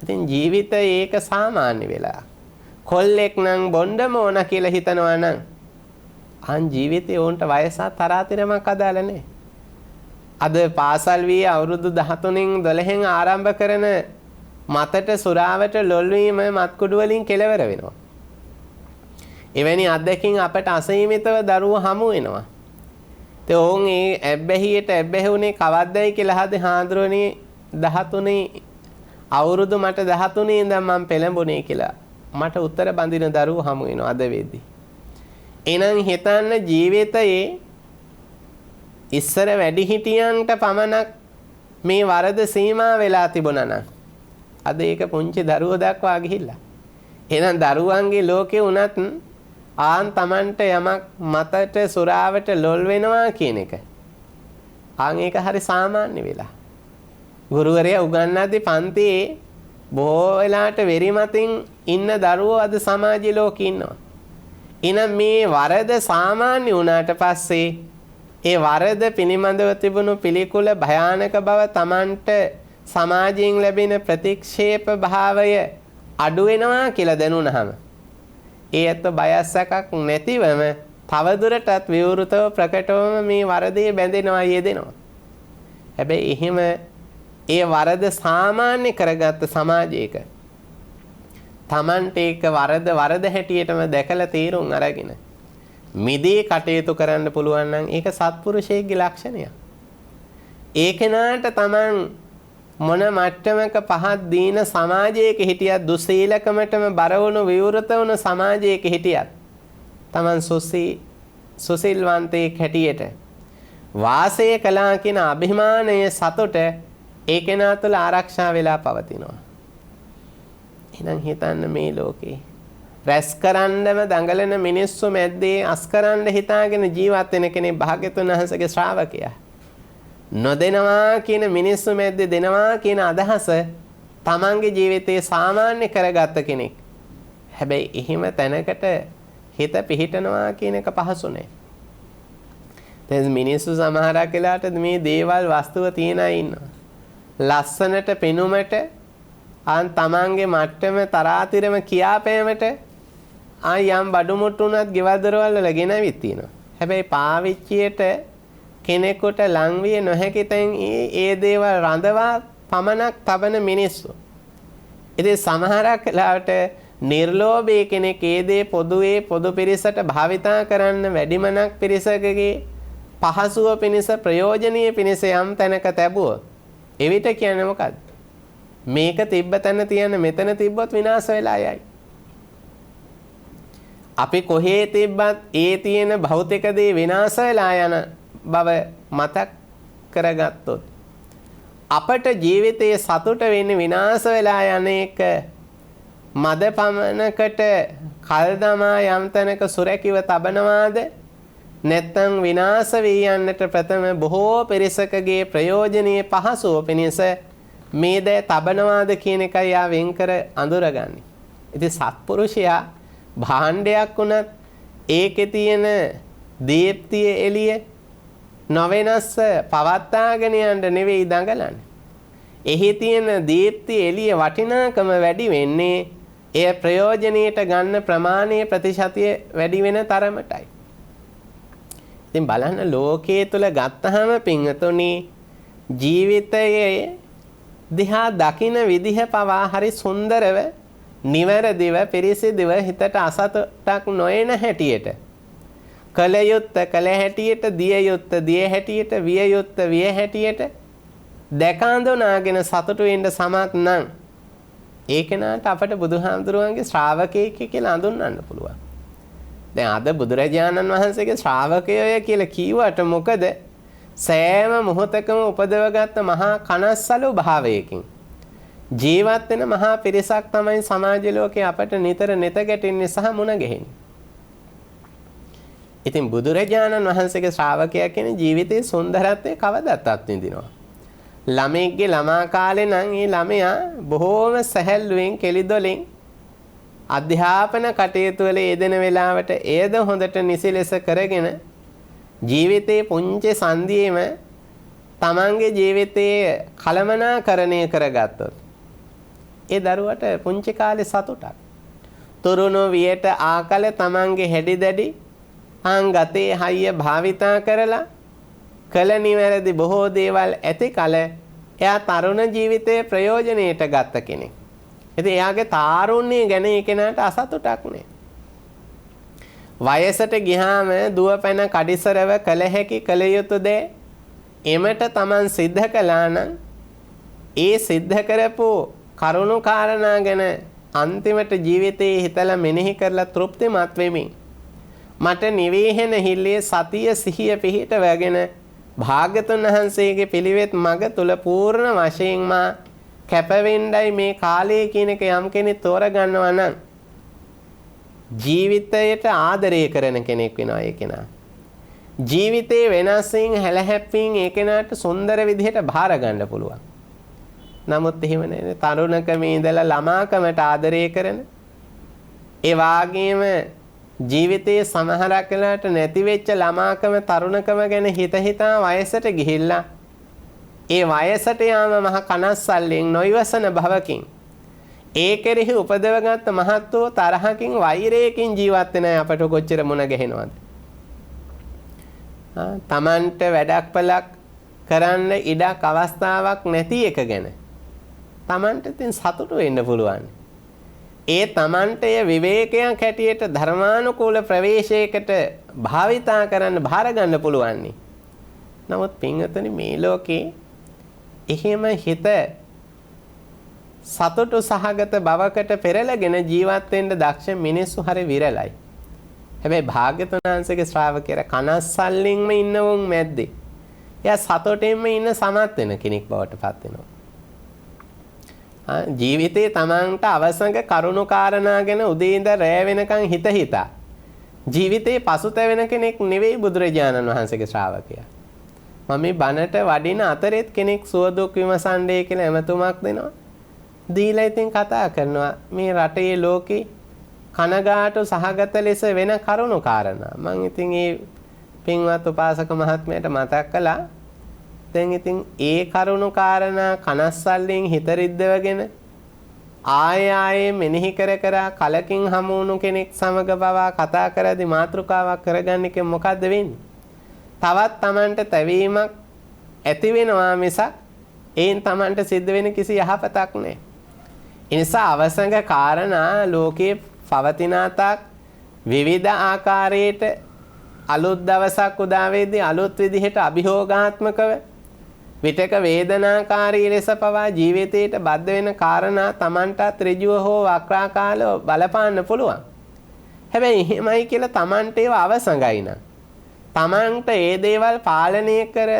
ඉතින් ජීවිතේ ඒක සාමාන්‍ය වෙලා. කොල්ලෙක් නම් බොණ්ඩම ඕන කියලා හිතනවා නම් අන් ජීවිතේ උන්ට වයස තරාතිරමක් අදාළ නැහැ. අද පාසල් වී අවුරුදු 13න් 12න් ආරම්භ කරන මතට සුරාවට ලොල් වීම මත්කුඩු වලින් කෙලවර වෙනවා. එවැනි අත්දැකීම් අපට අසීමිතව දරුවෝ හමු වෙනවා. ඒ ඔවුන් ඒ ඇබ්බැහියට ඇබ්බැහුනේ කවද්දයි කියලා හද හාඳුරන්නේ 13 අවුරුදු මට 13 ඉඳන් මම පෙළඹුණේ කියලා මට උත්තර බඳින දරුවෝ හමු වෙනවා අද වෙද්දී. එහෙනම් හිතන්න ජීවිතයේ ඉස්සර වැඩිහිටියන්ට පමණක් මේ වරද සීමා වෙලා තිබුණා නම් අද ඒක පුංචි දරුවෝ දක්වා ගිහිල්ලා. එහෙනම් දරුවන්ගේ ලෝකේ උනත් ආන් Tamanට යමක් මතට සුරාවට ලොල් වෙනවා කියන එක. ආන් ඒක හරි සාමාන්‍ය වෙලා. ගුරුවරයා උගන්වද්දී පන්තියේ බොහෝ වෙලාවට වෙරි මතින් ඉන්න දරුවෝ අද සමාජ ලෝකේ ඉන්නවා. එහෙනම් මේ වරද සාමාන්‍ය වුණාට පස්සේ ඒ වරද පිළිබඳව තිබුණු පිළිකුල භයානක බව Tamanට සමාජයෙන් ලැබෙන ප්‍රතික්ෂේප භාවය අඩු වෙනවා කියලා දැනුණාම ඒ ඇත්ත බයස්සකක් නැතිවම තවදුරටත් විවෘතව ප්‍රකටවම මේ වරදේ බැඳෙනවා යෙදෙනවා. හැබැයි එහෙම ඒ වරද සාමාන්‍ය කරගත්ත සමාජයක Tamanට ඒක වරද හැටියටම දැකලා තීරුම් අරගෙන මිදී කටයුතු කරන්න පුළුවන් නම් ඒක සත්පුරුෂයෙක්ගේ ලක්ෂණයක්. ඒ කෙනාට Taman මොන මට්ටමක පහත් දීන සමාජයක හිටියත් දුස්සීලකමටම බර වුණු විවෘත වුණු සමාජයක හිටියත් Taman සුසිල්වන්තයෙක් හැටියට වාසය කළා කියන අභිමානය සතුට ඒ කෙනා තුළ ආරක්ෂා වෙලා පවතිනවා. එහෙනම් හිතන්න මේ ලෝකේ රැස් කරන්නම දඟලන මිනිස්සු මැද්දේ අස් කරන්න හිතාගෙන ජීවත් වෙන කෙනෙක් භාග්‍යතුන් වහන්සේගේ ශ්‍රාවකයා. නොදෙනවා කියන මිනිස්සු මැද්දේ දෙනවා කියන අදහස තමන්ගේ ජීවිතේ සාමාන්‍ය කරගත්ත කෙනෙක්. හැබැයි එහෙම තැනකට හිත පිහිටනවා කියන එක පහසු නෑ. දැන් මිනිස්සු සමහරක් වෙලාවට මේ දේවල් වස්තුව තියන අය ඉන්නවා. ලස්සනට පෙනුමට ආන් තමන්ගේ මට්ටම තරාතිරම කියාපෑමට යම් බඩු මුට්ටු උනත් ගෙවල් දොරවල් වල ගෙනවිත් තියෙනවා. හැබැයි පාවිච්චියට කෙනෙකුට ලං විය නොහැකි තැන් ඒ දේවල් රඳවා පමණක් තබන මිනිස්සු. ඉතින් සමහරක් වෙලාවට නිර්ලෝභී කෙනෙක් ඒ දේ පොදුවේ පොදු පිරිසට භාවිතා කරන්න වැඩිමනක් පිරිසකගේ පහසුව පිණිස ප්‍රයෝජනීය පිණිස යම් තැනක තැබුවොත් එවිට කියන්නේ මොකද්ද? මේක තිබ්බ තැන තියන්න මෙතන තිබ්බොත් විනාශ වෙලා යයි. අපි කොහේ තිබ්බත් ඒ තියෙන භෞතික දේ විනාශ වෙලා යන බව මතක් කරගත්තොත් අපට ජීවිතයේ සතුට වෙන්නේ විනාශ වෙලා යන එක මද පමණකට කල් දමා යම් තැනක සුරැකිව තබනවාද නැත්නම් විනාශ වී යන්නට ප්‍රථම බොහෝ පිරිසකගේ ප්‍රයෝජනීය පහසුව පිණිස මේ දේ තබනවාද කියන එකයි යා වෙන්කර අඳුරගන්නේ. ඉතින් සත්පුරුෂයා භාණ්ඩයක් වුණත් ඒකේ තියෙන දීප්තිය එළිය නොවෙනස් පවත්වාගෙන යන්න නෙවෙයි දඟලන්නේ. එහි තියෙන දීප්තිය එළිය වටිනාකම වැඩි වෙන්නේ එය ප්‍රයෝජනෙට ගන්න ප්‍රමාණයේ ප්‍රතිශතය වැඩි වෙන තරමටයි. ඉතින් බලන්න ලෝකයේ තුල ගත්තහම පින්වතුනි ජීවිතයේ දිහා දකින විදිහ පවා හරි සුන්දරව නිවැරදිව පිරිසිදුව හිතට අසතුටක් නොයන හැටියට කල යුත්ත කල හැටියට දිය යුත්ත දිය හැටියට විය යුත්ත විය හැටියට දැකඳුනාගෙන සතුටු වෙන්න සමත් නම් ඒ කෙනාට අපට බුදුහාමුදුරුවන්ගේ ශ්‍රාවකයෙක් කියලා හඳුන්වන්න පුළුවන්. දැන් අද බුදුරජාණන් වහන්සේගේ ශ්‍රාවකයය කියලා කීවට මොකද සෑම මොහොතකම උපදවගත්ත මහා කනස්සලු භාවයකින් ජීවත් වෙන මහා පිරිසක් තමයි සමාජ ලෝකේ අපට නිතර නෙත ගැටෙන්නේ සහ මුණ ගැහෙන්නේ. ඉතින් බුදුරජාණන් වහන්සේගේ ශ්‍රාවකයා කියන ජීවිතයේ සුන්දරත්වය කවදත් අත්විඳිනවා. ළමෙක්ගේ ළමා කාලේ නම් ඒ ළමයා බොහෝම සැහැල්ලුවෙන් කෙලිදොලෙන් අධ්‍යාපන කටයුතු වල යෙදෙන වෙලාවට එයද හොඳට නිසි ලෙස කරගෙන ජීවිතයේ පුංචි සංදියේම තමන්ගේ ජීවිතයේ කළමනාකරණය කරගත්තොත් ඒ දරුවට පුංචි කාලේ සතුටක්. තරුණ වියට ආකල තමන්ගේ හැඩි දැඩි ආංගතේ හයිය භාවිතා කරලා කල නිවැරදි බොහෝ දේවල් ඇති කල එයා තරුණ ජීවිතයේ ප්‍රයෝජනෙට ගත්ත කෙනෙක්. ඉතින් එයාගේ තාරුණ්‍ය ගැන ඒ කෙනාට අසතුටක් නෑ. වයසට ගියාම දුවපැන කඩිසරව කළ හැකි කළ යුතු දේ එමට තමන් සිද්ධ කළා නම් ඒ සිද්ධ කරපු කරුණු කාරණා ගැන අන්තිමට ජීවිතේ හිතලා මෙනෙහි කරලා තෘප්තිමත් වෙමින් මට නිවේහෙන හිල්ලේ සතිය සිහිය පිහිටවගෙන භාග්‍යතුන් වහන්සේගේ පිළිවෙත් මඟ තුල පූර්ණ වශයෙන්ම කැපවෙන්නයි මේ කාලය කියන එක යම් කෙනෙක් තෝරගන්නවා නම් ජීවිතයට ආදරය කරන කෙනෙක් වෙනවා ඒ කෙනා. ජීවිතේ වෙනස්යෙන් හැලහැප්පින් ඒ කෙනාට සුන්දර විදිහට බාර ගන්න පුළුවන්. නමුත් එහෙම නෙවෙයි. තරුණකමේ ඉඳලා ළමාකමට ආදරය කරන ඒ වාගේම ජීවිතයේ සමහරක් වෙලාවට නැති වෙච්ච ළමාකම තරුණකම ගැන හිතා වයසට ගිහිල්ලා ඒ වයසට යාම මහ කනස්සල්ලෙන් නොයවසන භවකින් ඒ කෙරෙහි උපදවගත් මහත් වූ තරහකින් වෛරයකින් ජීවත් වෙන අපට කොච්චර මුණ ගැහෙනවද? තමන්ට වැඩක් පළක් කරන්න ඉඩක් අවස්ථාවක් නැති එක ගැන තමන්ට තින් සතුටු වෙන්න පුළුවන්. ඒ තමන්ට විවේකයක් හැටියට ධර්මානුකූල ප්‍රවේශයකට භාවිතා කරන්න බාර ගන්න පුළුවන්. නමුත් පින්වතුනි මේ ලෝකේ එහෙම හිත සතුටු සහගත බවකට පෙරලගෙන ජීවත් වෙන්න දක්ෂ මිනිස්සු හරි විරලයි. හැබැයි භාග්‍යතුන් වහන්සේගේ ශ්‍රාවකයලා කනස්සල්ලින්ම ඉන්නවුන් මැද්දේ එයා සතුටින්ම ඉන්න සමත් වෙන කෙනෙක් බවට පත් වෙනවා. ජීවිතේ තමන්ට අවසඟ කරුණු කාරණා ගැන උදේ ඉඳන් රැ වෙනකන් හිතා ජීවිතේ පසුතැවෙන කෙනෙක් නෙවෙයි බුදුරජාණන් වහන්සේගේ ශ්‍රාවකයා. මම මේ බණට වඩින අතරෙත් කෙනෙක් සුව දුක් විමසන්නේ කියලා එමතුමක් දෙනවා. දීලා ඉතින් කතා කරනවා මේ රටේ ලෝකේ කනගාටු සහගත ලෙස වෙන කරුණු කාරණා. මම ඉතින් ඒ පින්වත් උපාසක මහත්මයාට මතක් කළා. දැන් ඉතින් ඒ කරුණු කාරණා කනස්සල්ලෙන් හිත රිද්දවගෙන ආයේ මෙනෙහි කර කලකින් හමු වුණු කෙනෙක් සමග පවා කතා කරද්දී මාතෘකාවක් කරගන්න එක මොකද්ද වෙන්නේ? තවත් Tamanට තැවීමක් ඇති වෙනවා මිසක් ඒන් Tamanට සිද්ධ වෙන කිසි යහපතක් නැහැ. ඒ නිසා අවසංග කාරණා ලෝකේ පවතිනාතක් විවිධ ආකාරයට අලුත් දවසක් උදා වෙද්දී අලුත් විදිහට අභියෝගාත්මකව විතක වේදනාකාරී ලෙස පවා ජීවිතයට බද්ධ වෙන කාරණා Tamanටත් ඍජුව හෝ වක්‍රාකාරව බලපාන්න පුළුවන්. හැබැයි එහෙමයි කියලා Tamanට ඒව අවසංගයි නම් Tamanට ඒ දේවල් පාලනය කර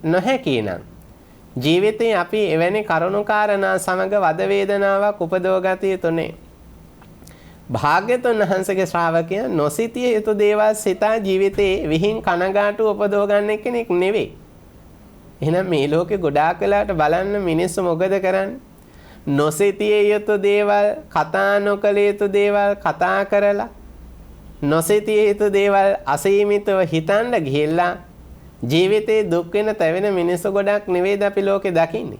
නොහැකි නම් ජීවිතේ අපි එවැනි කරුණු කාරණා සමග වද වේදනාවක් උපදව ගත යුතු නේ. භාග්‍යතුන් වහන්සේගේ ශ්‍රාවකයා නොසිතිය යුතු දේවල් සිතා ජීවිතේ විහිං කනගාටු උපදව ගන්න කෙනෙක් නෙවෙයි. එහෙනම් මේ ලෝකේ ගොඩාක් වෙලාවට බලන්න මිනිස්සු මොකද කරන්නේ? නොසිතිය යුතු දේවල්, කතා නොකළ යුතු දේවල් කතා කරලා නොසිතිය යුතු දේවල් අසීමිතව හිතන්න ගිහිල්ලා ජීවිතේ දුක් වෙන තැවෙන මිනිස්සු ගොඩක් නෙවෙයිද අපි ලෝකේ දකින්නේ.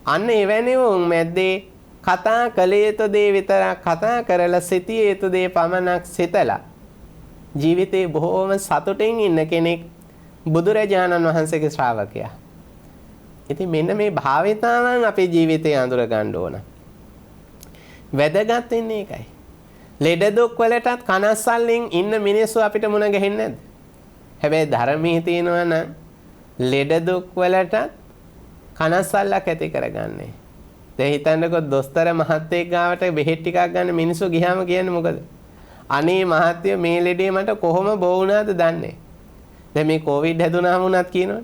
අන්න එවැනි වුන් මැද්දේ කතා කළ යුතු දේ විතරක් කතා කරලා සිතිය යුතු දේ පමණක් සිතලා ජීවිතේ බොහෝම සතුටින් ඉන්න කෙනෙක් බුදුරජාණන් වහන්සේගේ ශ්‍රාවකයා. ඉතින් මෙන්න මේ භාවිතාවන් අපේ ජීවිතේ අඳුර ගන්න ඕන. වැදගත් වෙන්නේ ඒකයි. ලෙඩ දුක් වලටත් කනස්සල්ලින් ඉන්න මිනිස්සු අපිට මුණ ගැහෙන්නේ නැද්ද? හැබැයි ධර්මයේ තියෙනවා නම් ලෙඩ දුක් වලටත් කනස්සල්ලක් ඇති කරගන්නේ. දැන් හිතන්නකෝ දොස්තර මහත්තයෙක් ගාවට බෙහෙත් ටිකක් ගන්න මිනිස්සු ගියාම කියන්නේ මොකද? අනේ මහත්තයෝ මේ ලෙඩේ මට කොහොම බෝ වුණාද දන්නේ. දැන් මේ කොවිඩ් හැදුනාම උනත් කියනවනේ.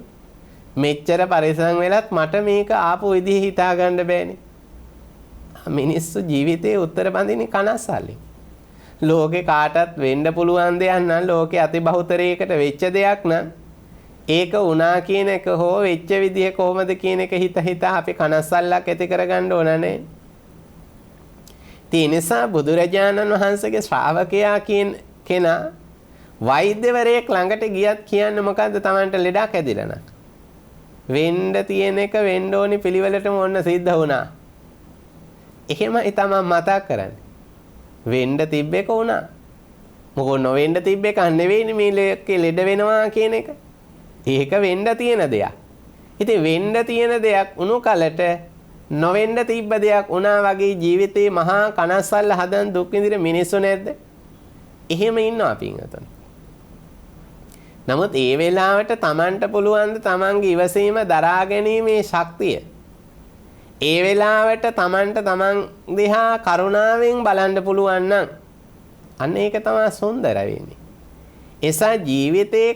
මෙච්චර පරිස්සම් වෙලත් මට මේක ආපු විදිහ හිතා ගන්න බෑනේ. මිනිස්සු ජීවිතේ උත්තර බඳින්නේ කනස්සල්ලෙන්. ලෝකේ කාටත් වෙන්න පුළුවන් දෙයක් නම් ලෝකේ අති බහුතරයකට වෙච්ච දෙයක් නම් ඒක වුණා කියන එක හෝ වෙච්ච විදිහ කොහොමද කියන එක හිත අපි කනස්සල්ලක් ඇති කරගන්න ඕනනේ. ඒ නිසා බුදුරජාණන් වහන්සේගේ ශ්‍රාවකයා කියන කෙනා වෛද්‍යවරයෙක් ළඟට ගියත් කියන්නේ මොකද්ද? Tamanට ලෙඩක් ඇදිලා නම් වෙන්න තියෙන එක වෙන්න ඕනි පිළිවෙලටම ඔන්න සිද්ධ වුණා. එහෙමයි තමයි මතක් කරන්නේ. වෙන්න තිබ්බ එක වුණා. මොකෝ නොවෙන්න තිබ්බ එක නෙවෙයිනේ මේ ලෙඩ වෙනවා කියන එක. ඒක වෙන්න තියෙන දෙයක්. ඉතින් වෙන්න තියෙන දෙයක් උණු කලට නොවෙන්න තිබ්බ දෙයක් වුණා වගේ ජීවිතේ මහා කනස්සල්ල හදන දුක් විඳින මිනිස්සු නැද්ද? එහෙම ඉන්නවා පින්වතුනි. නමුත් ඒ වෙලාවට Tamanට පුළුවන් ද Tamanගේ ඉවසීම දරා ගැනීමේ ශක්තිය. ඒ වෙලාවට Tamanට Taman දිහා කරුණාවෙන් බලන්න පුළුවන් නම් අන්න ඒක තමයි සුන්දර වෙන්නේ. එසා ජීවිතේ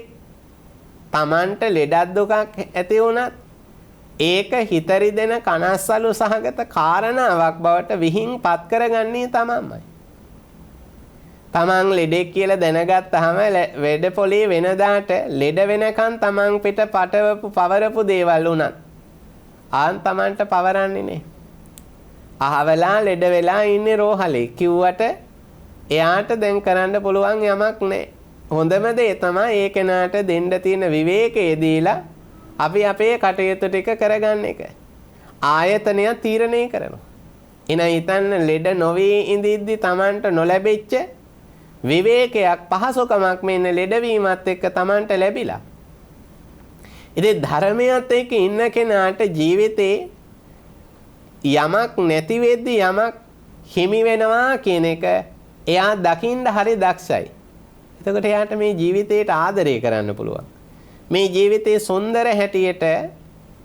Tamanට ලෙඩක් දුකක් ඇති වුණත් ඒක හිතරි දෙන කනස්සලු සහගත කාරණාවක් බවට විහිංපත් කරගන්නේ තමන්මයි. තමන් ලෙඩෙක් කියලා දැනගත්තාම වැඩ පොලේ වෙනදාට ලෙඩ වෙනකන් තමන් පිට පටවපු පවරපු දේවල් උනත් ආන් තමන්ට පවරන්නේ නේ. අහවලා ලෙඩ වෙලා ඉන්නේ රෝහලේ කිව්වට එයාට දැන් කරන්න පුළුවන් යමක් නැහැ. හොඳම දේ තමයි ඒ කෙනාට දෙන්න තියෙන විවේකයේ දීලා අපි අපේ කටයුතු ටික කරගන්න එක. ආයතනය තීරණය කරනවා. එන හිතන්න ලෙඩ නොවී ඉඳිද්දි Tamanට නොලැබෙච්ච විවේකයක් පහසුකමක් මෙන්න ලෙඩවීමත් එක්ක Tamanට ලැබිලා. ඉතින් ධර්මයත් එක්ක ඉන්න කෙනාට ජීවිතේ යමක් නැති වෙද්දි යමක් හිමි වෙනවා කියන එක එයා දකින්න හරි දක්ෂයි. එතකොට එයාට මේ ජීවිතේට ආදරය කරන්න පුළුවන්. මේ ජීවිතයේ සුන්දර හැටියට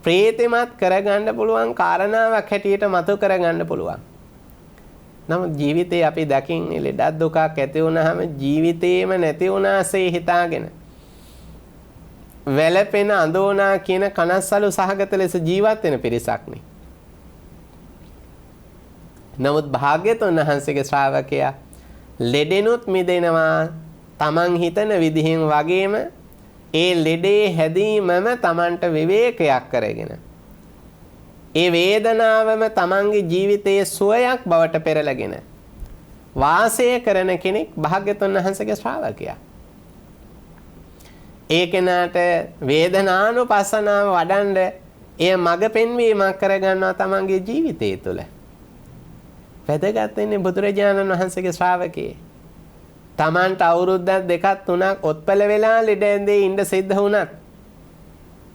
ප්‍රේතමත් කරගන්න පුළුවන් කාරණාවක් හැටියට මතු කරගන්න පුළුවන්. නමුත් ජීවිතේ අපි දකින්නේ ලෙඩක් දුකක් ඇති වුනහම ජීවිතේම නැති වුණාසේ හිතාගෙන වැළපෙන අඳෝනා කියන කනස්සලු සහගත ලෙස ජීවත් වෙන පිරිසක් නේ. නමුත් භාග්‍යතුන් වහන්සේගේ ශ්‍රාවකයා ලෙඩෙනුත් මිදෙනවා තමන් හිතන විදිහෙන් වගේම ඒ ලෙඩේ හැදීමම Tamanට විවේකයක් කරගෙන ඒ වේදනාවම Tamanගේ ජීවිතයේ සුවයක් බවට පෙරලගෙන වාසය කරන කෙනෙක් භාග්‍යතුන් වහන්සේගේ ශ්‍රාවකයා. ඒ කෙනාට වේදනානුපස්සනාව වඩන්න එය මඟ පෙන්වීමක් කරගන්නවා Tamanගේ ජීවිතය තුළ. වැදගත් වෙන්නේ බුදුරජාණන් වහන්සේගේ ශ්‍රාවකයේ. Tamanට අවුරුද්දක් දෙකක් තුනක් ඔත්පල වෙලා ලෙඩ ඇඳේ ඉඳ සිද්ධ වුණත්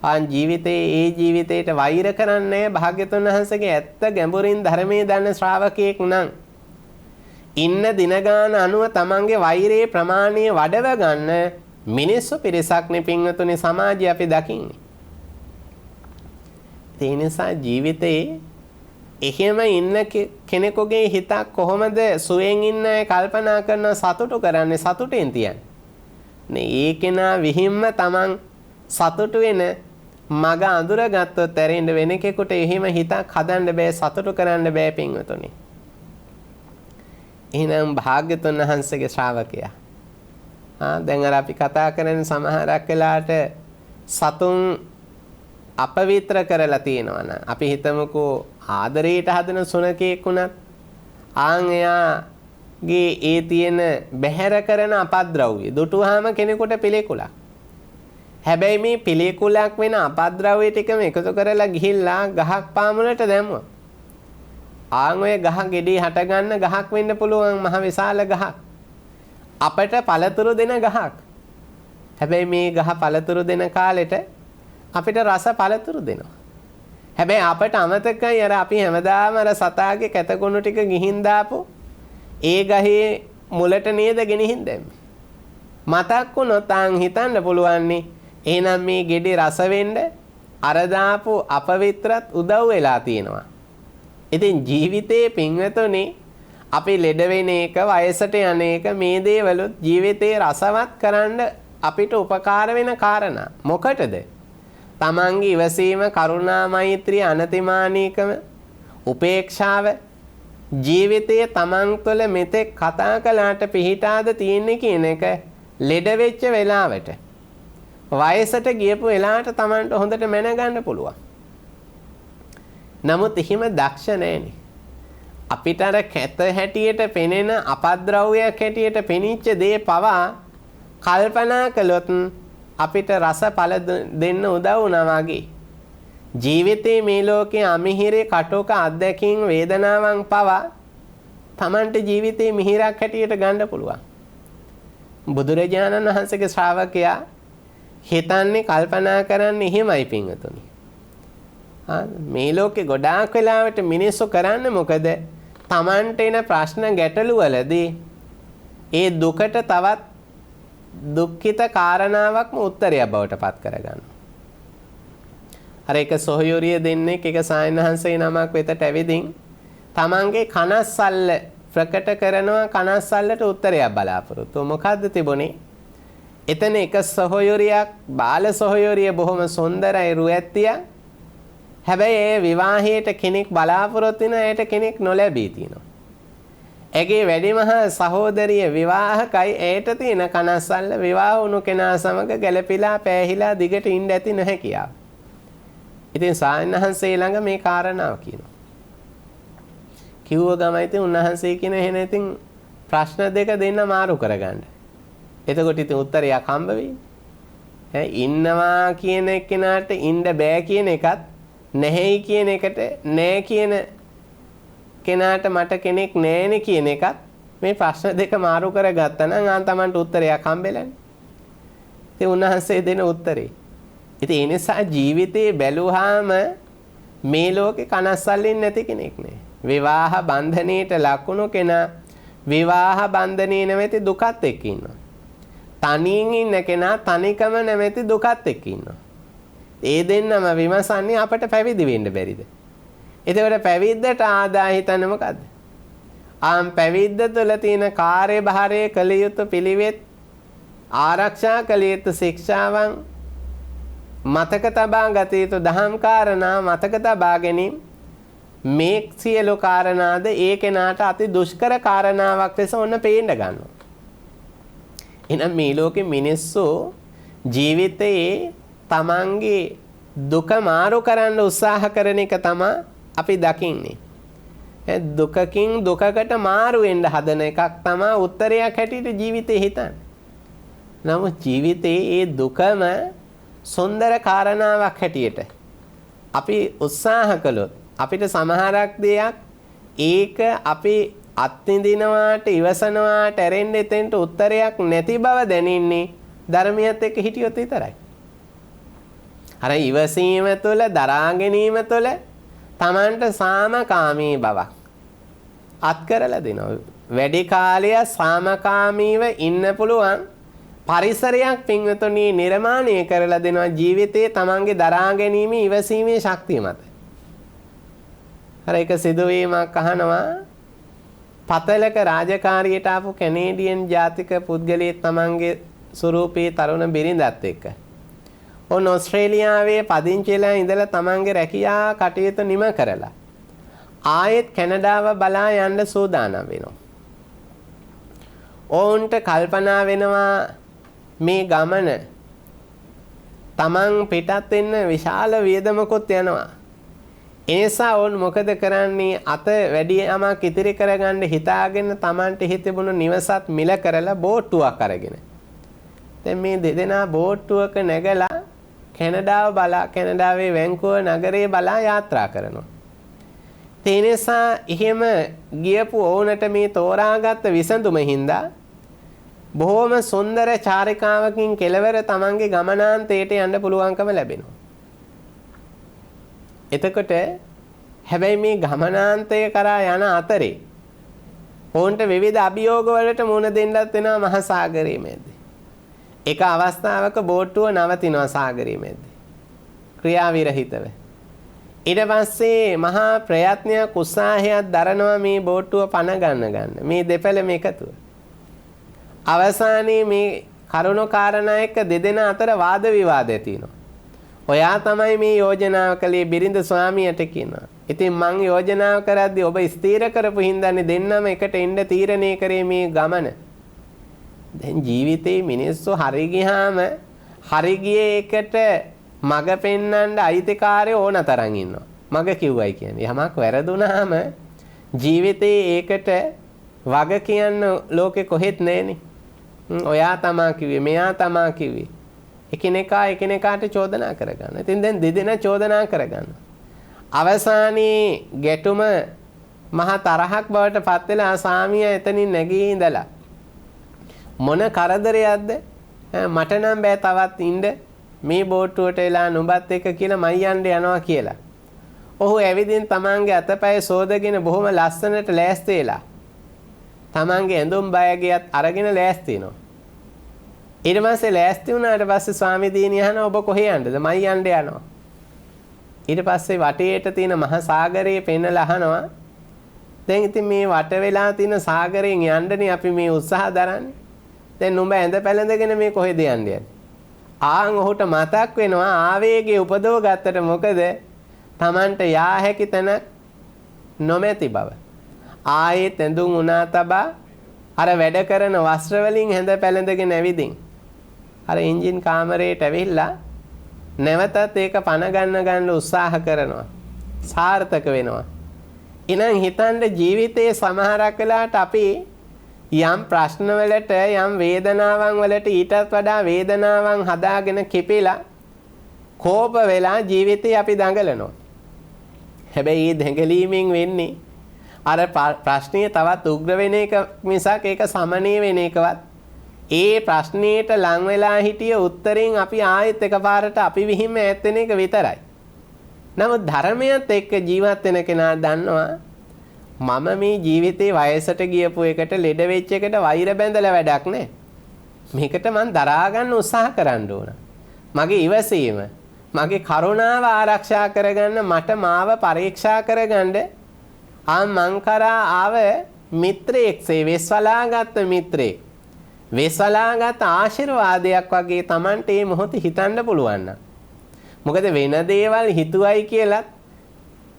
ආන් ජීවිතේ ඒ ජීවිතේට වෛර කරන්නේ භාග්‍යතුන් වහන්සේගේ ඇත්ත ගැඹුරින් ධර්මයේ දන්න ශ්‍රාවකයෙක් නම් ඉන්න දින ගාන අනුව Tamanගේ වෛරයේ ප්‍රමාණය වඩව ගන්න මිනිස්සු පිරිසක් නේ පින්වතුනි සමාජය අපි දකින්නේ. ඒ නිසා ජීවිතේ එහෙම ඉන්න කෙනෙකුගේ හිතක් කොහොමද සුවෙන් ඉන්න කල්පනා කරන සතුටු කරන්නේ සතුටෙන් තියන්නේ. නේ ඒ කෙනා විහිම්ම Taman සතුටු වෙන මග අඳුරගත්තොත් ඇරෙන්න වෙන කෙනෙකුට එහෙම හිතක් හදන්න බෑ සතුටු කරන්න බෑ පින්වතුනි. එහෙනම් භාග්‍යතුන් වහන්සේගේ ශ්‍රාවකයා. දැන් අර අපි කතා කරන සමහරක් වෙලාට සතුන් අපවිත්‍ර කරලා තියෙනවා නම් අපි හිතමුකෝ ආදරයට හදන සුනකෙක් වුණත් ආන් එයාගේ ඒ තියෙන බැහැර කරන අපද්‍රව්‍ය දුටුවාම කෙනෙකුට පිළිකුලක්. හැබැයි මේ පිළිකුලක් වෙන අපද්‍රව්‍ය ටිකම එකතු කරලා ගිහිල්ලා ගහක් පාමුලට දැම්මොත් ආන් ඔය ගහ ගෙඩි හට ගන්න ගහක් වෙන්න පුළුවන් මහ විශාල ගහක්. අපට පළතුරු දෙන ගහක්. හැබැයි මේ ගහ පළතුරු දෙන කාලෙට අපිට රස පළතුරු දෙනවා. හැබැයි අපට අමතකයි අර අපි හැමදාම අර සතාගේ කැතගුණ ටික ගිහින් දාපු ඒ ගහේ මුලට නේද ගෙනිහින් දැම්මේ. මතක් වුණොත් ආන් හිතන්න පුළුවන්නේ එහෙනම් මේ ගෙඩි රස වෙන්න අර දාපු අපවිත්‍රත් උදව් වෙලා තියෙනවා. ඉතින් ජීවිතයේ පින්වතුනි අපි ලෙඩ වෙන එක වයසට යන එක මේ දේවලුත් ජීවිතේ රසවත් කරන්න අපිට උපකාර වෙන කාරණා. මොකටද? තමන්ගේ ඉවසීම කරුණා මෛත්‍රිය අනතිමානීකම උපේක්ෂාව ජීවිතයේ තමන් තුළ මෙතෙක් කතා කළාට පිහිටාද තියෙන්නේ කියන එක ලෙඩ වෙච්ච වෙලාවට වයසට ගියපු වෙලාවට තමන්ට හොඳට මැනගන්න පුළුවන්. නමුත් එහෙම දක්ෂ නැහැනේ. අපිට අර කැත හැටියට පෙනෙන අපද්‍රව්‍යයක් හැටියට පෙනිච්ච දේ පවා කල්පනා කළොත් අපිට රස ඵල දෙන්න උදව් වුණා වගේ. ජීවිතේ මේ ලෝකයේ අමිහිරේ කටෝක අත්දැකීම් වේදනාවන් පවා Tamante ජීවිතේ මිහිරක් හැටියට ගන්න පුළුවන්. බුදුරජාණන් වහන්සේගේ ශ්‍රාවකයා හිතන්නේ කල්පනා කරන්නේ එහෙමයි පින්වතුනි. මේ ලෝකේ ගොඩාක් වෙලාවට මිනිස්සු කරන්නේ මොකද? Tamante එන ප්‍රශ්න ගැටලු වලදී ඒ දුකට තවත් දුක්ඛිත කාරණාවක්ම උත්තරයක් බවට පත් කරගන්නවා. අර එක සොහයුරිය දෙන්නේ එක සායනහන්සේ නමක් වෙතට ඇවිදින් තමන්ගේ කනස්සල්ල ප්‍රකට කරනවා කනස්සල්ලට උත්තරයක් බලාපොරොත්තු. මොකද්ද තිබුණේ? එතන එක සොහයුරියක් බාල සොහයුරිය බොහොම සුන්දරයි රුවැත්තියක්. හැබැයි ඒ විවාහයට කෙනෙක් බලාපොරොත්තු වෙන ඇයට කෙනෙක් නොලැබී තිනවා. ඇගේ වැඩිමහල් සහෝදරිය විවාහකයි ඇයට තියෙන කනස්සල්ල විවාහ වුණු කෙනා සමග ගැළපීලා පෑහිලා දිගට ඉන්න ඇති නොහැකියාව. ඉතින් සායනහන්සේ ළඟ මේ කාරණාව කියනවා. කිව්ව ගමයි ඉතින් උන්වහන්සේ කියන එහෙනම් ඉතින් ප්‍රශ්න දෙක දෙන්න මාරු කරගන්න. එතකොට ඉතින් උත්තරයක් හම්බ වෙන්නේ. ඉන්නවා කියන එක්කෙනාට ඉන්න බෑ කියන එකත් නැහැයි කියන එකට නෑ කියන කෙනාට මට කෙනෙක් නෑනේ කියන එකත් මේ ප්‍රශ්න දෙක මාරු කරගත්තා නම් ආන් Tamanට උත්තරයක් හම්බෙලානේ. ඉතින් උන්වහන්සේ දෙන උත්තරේ. ඉතින් ඒ නිසා ජීවිතේ බැලුවාම මේ ලෝකේ කනස්සල්ලින් නැති කෙනෙක් නෑ. විවාහ බන්ධනයට ලකුණු කෙනා විවාහ බන්ධනේ නැමැති දුකත් එක්ක ඉන්නවා. තනියෙන් ඉන්න කෙනා තනිකම නැමැති දුකත් එක්ක ඉන්නවා. ඒ දෙන්නම විමසන්නේ අපට පැවිදි වෙන්න බැරිද? එතකොට පැවිද්දට ආදා හිතන්නේ මොකද්ද? පැවිද්ද තුළ තියෙන කාර්යභාරයේ කළ යුතු පිළිවෙත් ආරක්ෂා කළ යුතු ශික්ෂාවන් මතක තබා ගත යුතු දහම් කාරණා මතක තබා ගැනීම මේ සියලු කාරණාද ඒ කෙනාට අති දුෂ්කර කාරණාවක් ලෙස ඔන්න පේන්න ගන්නවා. එහෙනම් මේ ලෝකේ මිනිස්සු ජීවිතයේ තමන්ගේ දුක මාරු කරන්න උත්සාහ කරන එක තමයි අපි දකින්නේ. දුකකින් දුකකට මාරු වෙන්න හදන එකක් තමයි උත්තරයක් හැටියට ජීවිතේ හිතන්නේ. නමුත් ජීවිතේ ඒ දුකම සුන්දර කාරණාවක් හැටියට අපි උත්සාහ කළොත් අපිට සමහරක් දෙයක් ඒක අපි අත්විඳිනවාට ඉවසනවාට ඇරෙන්න එතෙන්ට උත්තරයක් නැති බව දැනෙන්නේ ධර්මියත් එක්ක හිටියොත් විතරයි. අර ඉවසීම තුළ දරා ගැනීම තුළ Tamanට සාමකාමී බවක් අත් කරලා දෙනවා. වැඩි කාලයක් සාමකාමීව ඉන්න පුළුවන් පරිසරයක් පින්වතුනි නිර්මාණය කරලා දෙනවා ජීවිතයේ Tamanගේ දරා ගැනීම ඉවසීමේ ශක්තිය මත. අර එක සිදුවීමක් අහනවා පතලක රාජකාරියට ආපු කැනේඩියන් ජාතික පුද්ගලයෙක් Tamanගේ ස්වරූපී තරුණ බිරිඳත් එක්ක ඔන්න ඕස්ට්‍රේලියාවේ පදිංචිලා ඉඳලා Tamanගේ රැකියා කටයුතු නිම කරලා ආයෙත් කැනඩාව බලා යන්න සූදානම් වෙනවා. ඔවුන්ට කල්පනා වෙනවා මේ ගමන Taman පිටත් වෙන්න විශාල වියදමකුත් යනවා. ඒ නිසා ඔවුන් මොකද කරන්නේ අත වැඩි යමක් ඉතිරි කරගන්න හිතාගෙන Tamanට හිතෙබුණු නිවසත් මිල කරලා බෝට්ටුවක් අරගෙන. දැන් මේ දෙදෙනා බෝට්ටුවක නැගලා කැනඩාවේ වැන්කුවර් නගරේ බලා යාත්‍රා කරනවා. ඒ නිසා එහෙම ගියපු ඔවුන්ට මේ තෝරාගත්ත විසඳුම හින්දා බොහොම සුන්දර චාරිකාවකින් කෙලවර Tamanගේ ගමනාන්තයට යන්න පුළුවන්කම ලැබෙනවා. එතකොට හැබැයි මේ ගමනාන්තය කරා යන අතරේ ඔවුන්ට විවිධ අභියෝග වලට මුහුණ දෙන්නත් වෙනවා මහා සාගරයේ මැද්දේ. එක අවස්ථාවක බෝට්ටුව නවතිනවා සාගරයේ මැද්දේ. ක්‍රියා විරහිතව. ඊට පස්සේ මහා ප්‍රයත්නයක් උත්සාහයක් දරනවා මේ බෝට්ටුව පණ ගන්න. මේ දෙපළම එකතුව. අවසානයේ මේ කරුණු කාරණා එක්ක දෙදෙනා අතර වාද විවාද ඇති වෙනවා. ඔයා තමයි මේ යෝජනාව කළේ බිරිඳ ස්වාමියාට කියනවා. ඉතින් මං යෝජනාව කරද්දී ඔබ ස්ථීර කරපු හින්දානේ දෙන්නම එකට එන්න තීරණය කරේ මේ ගමන. දැන් ජීවිතේ මිනිස්සු හරි ගියාම හරි ගියේ එකට මග පෙන්වන්න අයිතිකාරයෝ ඕන තරම් ඉන්නවා. මග කිව්වයි කියන්නේ. යමක් වැරදුනාම ජීවිතේ ඒකට වග කියන්න ලෝකේ කොහෙත් නැහෙනේ. ඔයා තමා කිව්වේ, මෙයා තමා කිව්වේ. එකිනෙකාට චෝදනා කරගන්න. ඉතින් දැන් දෙදෙනා චෝදනා කරගන්න. අවසානයේ ගැටුම මහා තරහක් බවට පත් වෙලා සාමියා එතනින් නැගී ඉඳලා මොන කරදරයක්ද? මට නම් බෑ තවත් ඉන්න මේ බෝට්ටුවට වෙලා නුඹත් එක්ක කියලා මයි යන්න යනවා කියලා. ඔහු ඇවිදින් තමන්ගේ අතපය සෝදගෙන බොහොම ලස්සනට ලෑස්ති වෙලා තමන්ගේ ඇඳුම් බෑගයත් අරගෙන ලෑස්ති වෙනවා. ඊට පස්සේ ලෑස්ති වුණාට පස්සේ ස්වාමී දිනිය අහනවා ඔබ කොහේ යන්නද? මයි යන්න යනවා. ඊට පස්සේ වටේට තියෙන මහා සාගරයේ පෙන්නලා අහනවා දැන් ඉතින් මේ වට වෙලා තියෙන සාගරයෙන් යන්නනේ අපි මේ උත්සාහ දරන්නේ. දැන් නුඹ ඇඳ පැළඳගෙන මේ කොහෙද යන්නේ? ආන් ඔහුට මතක් වෙනවා ආවේගයේ උපදව ගත්තට මොකද? Tamanට යා හැකි තැන නොමැති බව. ආයෙත් ඇඳුම් උනා තබා අර වැඩ කරන වස්ත්‍ර වලින් හැඳ පැළඳගෙන ඇවිදින් අර එන්ජින් කාමරයට ඇවිල්ලා නැවතත් ඒක පණ ගන්න උත්සාහ කරනවා. සාර්ථක වෙනවා. ඉතින් හිතන්න ජීවිතයේ සමහරක් වෙලාවට අපි යම් ප්‍රශ්න වලට යම් වේදනාවන් වලට ඊටත් වඩා වේදනාවන් හදාගෙන කිපිලා කෝප වෙලා ජීවිතේ අපි දඟලනවා. හැබැයි මේ දඟලීමෙන් වෙන්නේ අර ප්‍රශ්නය තවත් උග්‍ර වෙන එක මිසක් ඒක සමනය වෙන එකවත් ඒ ප්‍රශ්නයට ලං වෙලා හිටිය උත්තරින් අපි ආයෙත් එකපාරට අපි විහිම ඈත් වෙන එක විතරයි. නමුත් ධර්මයත් එක්ක ජීවත් වෙන කෙනා දන්නවා මම මේ ජීවිතේ වයසට ගියපු එකට ලෙඩ වෙච්ච එකට වෛර බැඳලා වැඩක් නැහැ. මේකට මං දරා ගන්න උත්සාහ කරන්න ඕන. මගේ ඉවසීම, මගේ කරුණාව ආරක්ෂා කරගන්න මට මාව පරීක්ෂා කරගන්න මං කරා ආව මිත්‍රයෙක්සේ වෙස්වලාගත් මිත්‍රයෙක්. වෙස්වලාගත් ආශිර්වාදයක් වගේ Tamante මේ මොහොතේ හිතන්න පුළුවන්. මොකද වෙන දේවල් හිතුවයි කියලා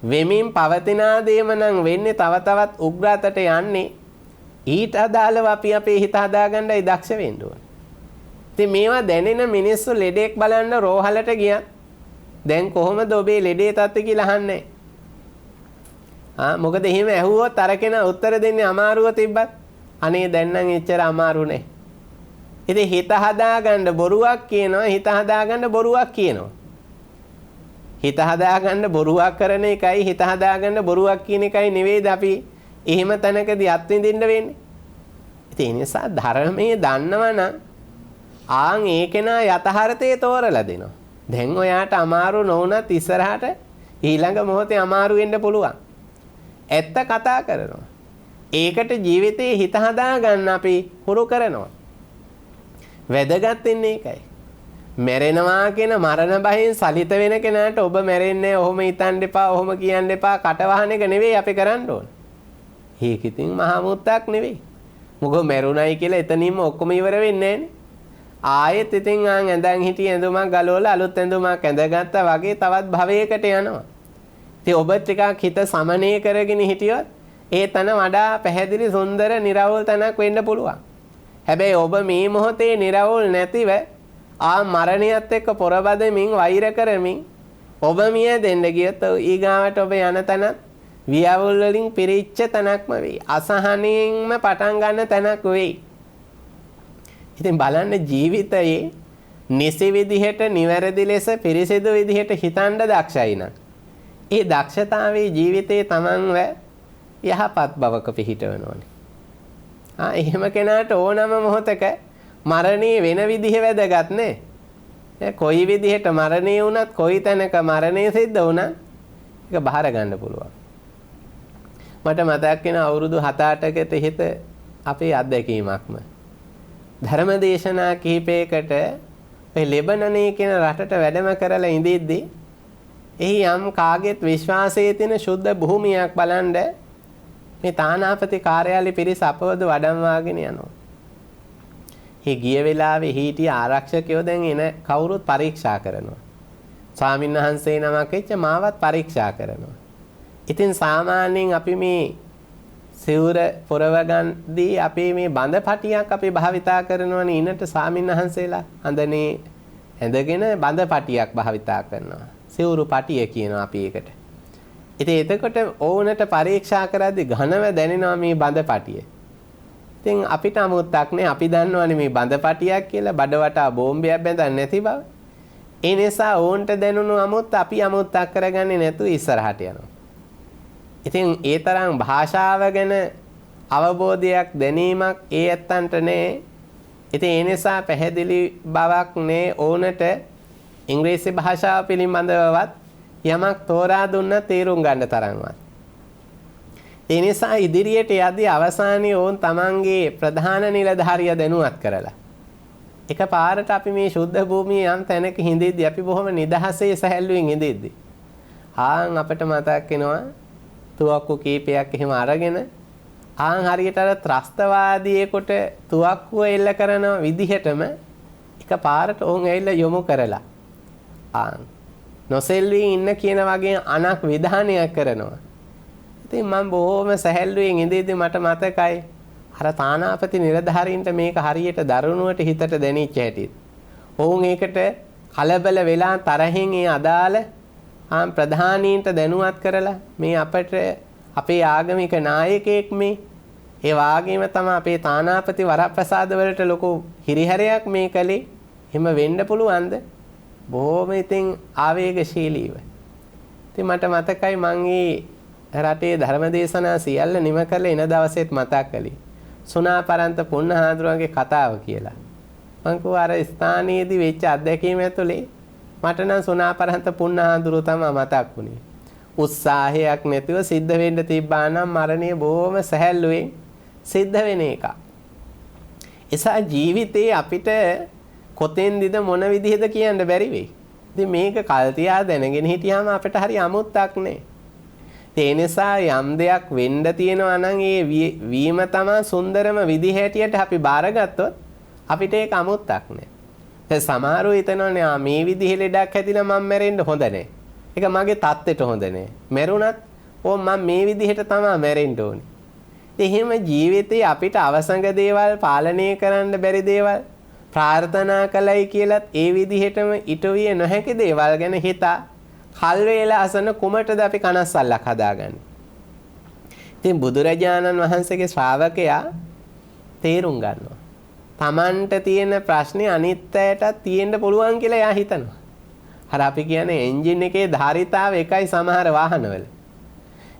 වෙමින් පවතින දේම නම් වෙන්නේ තව තවත් උග්‍රතට යන්නේ. ඊට අදාළව අපි අපේ හිත හදාගන්නයි දක්ෂ වෙන්න ඕන. ඉතින් මේවා දැනෙන මිනිස්සු ලෙඩෙක් බලන්න රෝහලට ගියා. දැන් කොහොමද ඔබේ ලෙඩේ තත්ත්වය කියලා අහන්නේ. මොකද එහෙම ඇහුවොත් අරගෙන උත්තර දෙන්නේ අමාරුව තිබ්බත් අනේ දැන් නම් එච්චර අමාරු නෑ. ඉතින් හිත හදාගන්න බොරුවක් කියනවා, හිත හදාගන්න බොරුවක් කියනවා. හිත හදාගන්න බොරුවක් කරන එකයි හිත හදාගන්න බොරුවක් කියන එකයි නෙවෙයිද අපි එහෙම තැනකදී අත්විඳින්න වෙන්නේ. ඉතින් ඒ නිසා ධර්මයේ දන්නවනම් ආන් ඒකේනා යථාර්ථයේ තෝරලා දෙනවා. දැන් ඔයාට අමාරු නොවුනත් ඉස්සරහට ඊළඟ මොහොතේ අමාරු වෙන්න පුළුවන්. ඇත්ත කතා කරනවා. ඒකට ජීවිතේ හිත හදාගන්න අපි හුරු කරනවා. වැදගත් වෙන්නේ ඒකයි. මැරෙනවා කියන මරණ බයෙන් සලිත වෙන කෙනාට ඔබ මැරෙන්නේ ඔහොම හිතන්න එපා, ඔහොම කියන්න එපා, කටවහන එක නෙවෙයි අපි කරන්න ඕන. ඒක ඉතින් මහා මුත්තක් නෙවෙයි. මොකද මැරුණයි කියලා එතනින්ම ඔක්කොම ඉවර වෙන්නේ නැහැනේ. ආයෙත් ඉතින් ඇඳන් හිටිය ඇඳුමක් ගලවලා අලුත් ඇඳුමක් ඇඳගත්තා වගේ තවත් භවයකට යනවා. ඉතින් ඔබ ටිකක් හිත සමනය කරගෙන හිටියොත් ඒ තන වඩා පැහැදිලි සුන්දර නිර්වෝල් තනක් වෙන්න පුළුවන්. හැබැයි ඔබ මේ මොහොතේ නිර්වෝල් නැතිව මරණයත් එක්ක පොරබදමින් වෛර කරමින් ඔබ මිය දෙන්න ගියොත් ඊගාවට ඔබ යන තැනත් වියවුල් වලින් පිරිච්ච තැනක්ම වෙයි. අසහනෙන්ම පටන් ගන්න තැනක් වෙයි. ඉතින් බලන්න ජීවිතයේ නිසි විදිහට නිවැරදි ලෙස පිරිසිදු විදිහට හිතන්න දක්ෂයි නම් ඒ දක්ෂතාවයේ ජීවිතේ තමන්ව යහපත් බවක පිහිටවනෝනේ. එහෙම කෙනාට ඕනම මොහොතක මරණේ වෙන විදිහ වැදගත් නේ. කොයි විදිහට මරණේ වුණත් කොයි තැනක මරණේ සිද්ධ වුණත් ඒක බාර ගන්න පුළුවන්. මට මතක් වෙන අවුරුදු 7-8කට හිත අපේ අත්දැකීමක්ම. ධර්මදේශනා කිහිපයකට ඔය ලෙබනනේ කියන රටට වැඩම කරලා ඉඳිද්දී එහි යම් කාගෙත් විශ්වාසයේ තියෙන සුද්ධ භූමියක් බලන්ඩ මේ තානාපති කාර්යාලේ පිරිස අපවද වඩම්වාගෙන යනවා. ඒ ගිය වෙලාවේ හිටිය ආරක්ෂකයෝ දැන් එන කවුරුත් පරීක්ෂා කරනවා. ස්වාමීන් වහන්සේ නමක් එච්ච මාවත් පරීක්ෂා කරනවා. ඉතින් සාමාන්‍යයෙන් අපි මේ සිවුර පොරවගන්දී අපි මේ බඳ පටියක් අපි භාවිතා කරනවනේ ඉනට ස්වාමීන් වහන්සේලා අඳනේ ඇඳගෙන බඳ පටියක් භාවිතා කරනවා. සිවුරු පටිය කියනවා අපි ඒකට. ඉතින් එතකොට ඕනට පරීක්ෂා කරද්දී ඝනව දැනෙනවා මේ බඳපටිය. ඉතින් අපිට අමුත්තක් නේ අපි දන්නවනේ මේ බඳපටියක් කියලා බඩවටා බෝම්බයක් බැඳන්නේ නැති බව. ඒ නිසා ඕන්ට දැනුණු අමුත්ත අපි අමුත්තක් කරගන්නේ නැතුව ඉස්සරහට යනවා. ඉතින් ඒ තරම් භාෂාව ගැන අවබෝධයක් දැනීමක් ඒ ඇත්තන්ට නෑ. ඉතින් ඒ නිසා පැහැදිලි බවක් නේ ඕනට ඉංග්‍රීසි භාෂාව පිළිබඳවවත් යමක් තෝරා දුන්න තේරුම් ගන්න තරම්වත්. ඒ නිසා ඉදිරියට යදී අවසානයේ ඕන් තමන්ගේ ප්‍රධාන නිලධාරිය දැනුවත් කරලා එකපාරට අපි මේ ශුද්ධ භූමියේ යම් තැනක හිඳෙද්දී අපි බොහොම නිදහසේ සැහැල්ලුවෙන් හිඳෙද්දී අපිට මතක් වෙනවා තුවක්කු කීපයක් එහෙම අරගෙන හරියට අර ත්‍රස්තවාදියෙකුට තුවක්කුව එල්ල කරන විදිහටම එකපාරට ඕන් ඇවිල්ලා යොමු කරලා නොසෙල්වී ඉන්න කියන වගේ අනක් විධානයක් කරනවා. ඉතින් මම බොහොම සැහැල්ලුවෙන් ඉඳිද්දි මට මතකයි අර තානාපති නිලධාරීන්ට මේක හරියට දරුණුවට හිතට දැනෙච්ච හැටි. ඔවුන් ඒකට කලබල වෙලා තරහින් ඒ අදාළ ප්‍රධානීන්ට දැනුවත් කරලා මේ අපට අපේ ආගමික නායකයෙක් මේ ඒ වාගේම තමයි අපේ තානාපති වරප්‍රසාද වලට ලොකු හිරිහැරයක් මේ කලේ. එහෙම වෙන්න පුළුවන්ද? බොහොම ඉතින් ආවේගශීලීව. ඉතින් මට මතකයි මං ඒ රටේ ධර්මදේශනා සියල්ල නිම කළ එන දවසෙත් මතක් කළේ. සුණාපරන්ත පුන්නහාඳුරන්ගේ කතාව කියලා. මං කෝ අර ස්ථානයේදී වෙච්ච අත්දැකීම ඇතුලේ මට නම් සුණාපරන්ත පුන්නහාඳුර තමයි මතක් වුණේ. උත්සාහයක් නැතිව සිද්ධ වෙන්න තිබ්බා නම් මරණය බොහොම සැහැල්ලුවෙන් සිද්ධ වෙන එක. එසා ජීවිතේ අපිට කොතෙන්දිද මොන විදිහද කියන්න බැරි වෙයි. ඉතින් මේක කල් තියා දැනගෙන හිටියාම අපිට හරි අමුත්තක් නේ. ඒ නිසා යම් දෙයක් වෙන්න තියෙනවා නම් ඒ වීම තමයි සුන්දරම විදිහ හැටියට අපි බාරගත්තොත් අපිට ඒක අමුත්තක් නේ. ඒ සමහරව හිතනවානේ මේ විදිහේ ලෙඩක් හැදිලා මම මැරෙන්න හොඳ නැහැ. ඒක මගේ තාත්තට හොඳ නැහැ. මැරුණත් මම මේ විදිහට තමයි මැරෙන්න ඕනේ. එහෙම ජීවිතේ අපිට අවසංග දේවල් පාලනය කරන්න බැරි දේවල් ප්‍රාර්ථනා කළයි කියලත් ඒ විදිහටම ඊටවිය නොහැකි දේවල් ගැන හිතා කල් වේලා අසන කුමටද අපි කනස්සල්ලක් හදාගන්නේ. ඉතින් බුදුරජාණන් වහන්සේගේ ශ්‍රාවකයා තේරුම් ගන්නවා. Tamanට තියෙන ප්‍රශ්නේ අනිත් අයටත් තියෙන්න පුළුවන් කියලා එයා හිතනවා. අර අපි කියන්නේ එන්ජින් එකේ ධාරිතාව එකයි සමහර වාහනවල.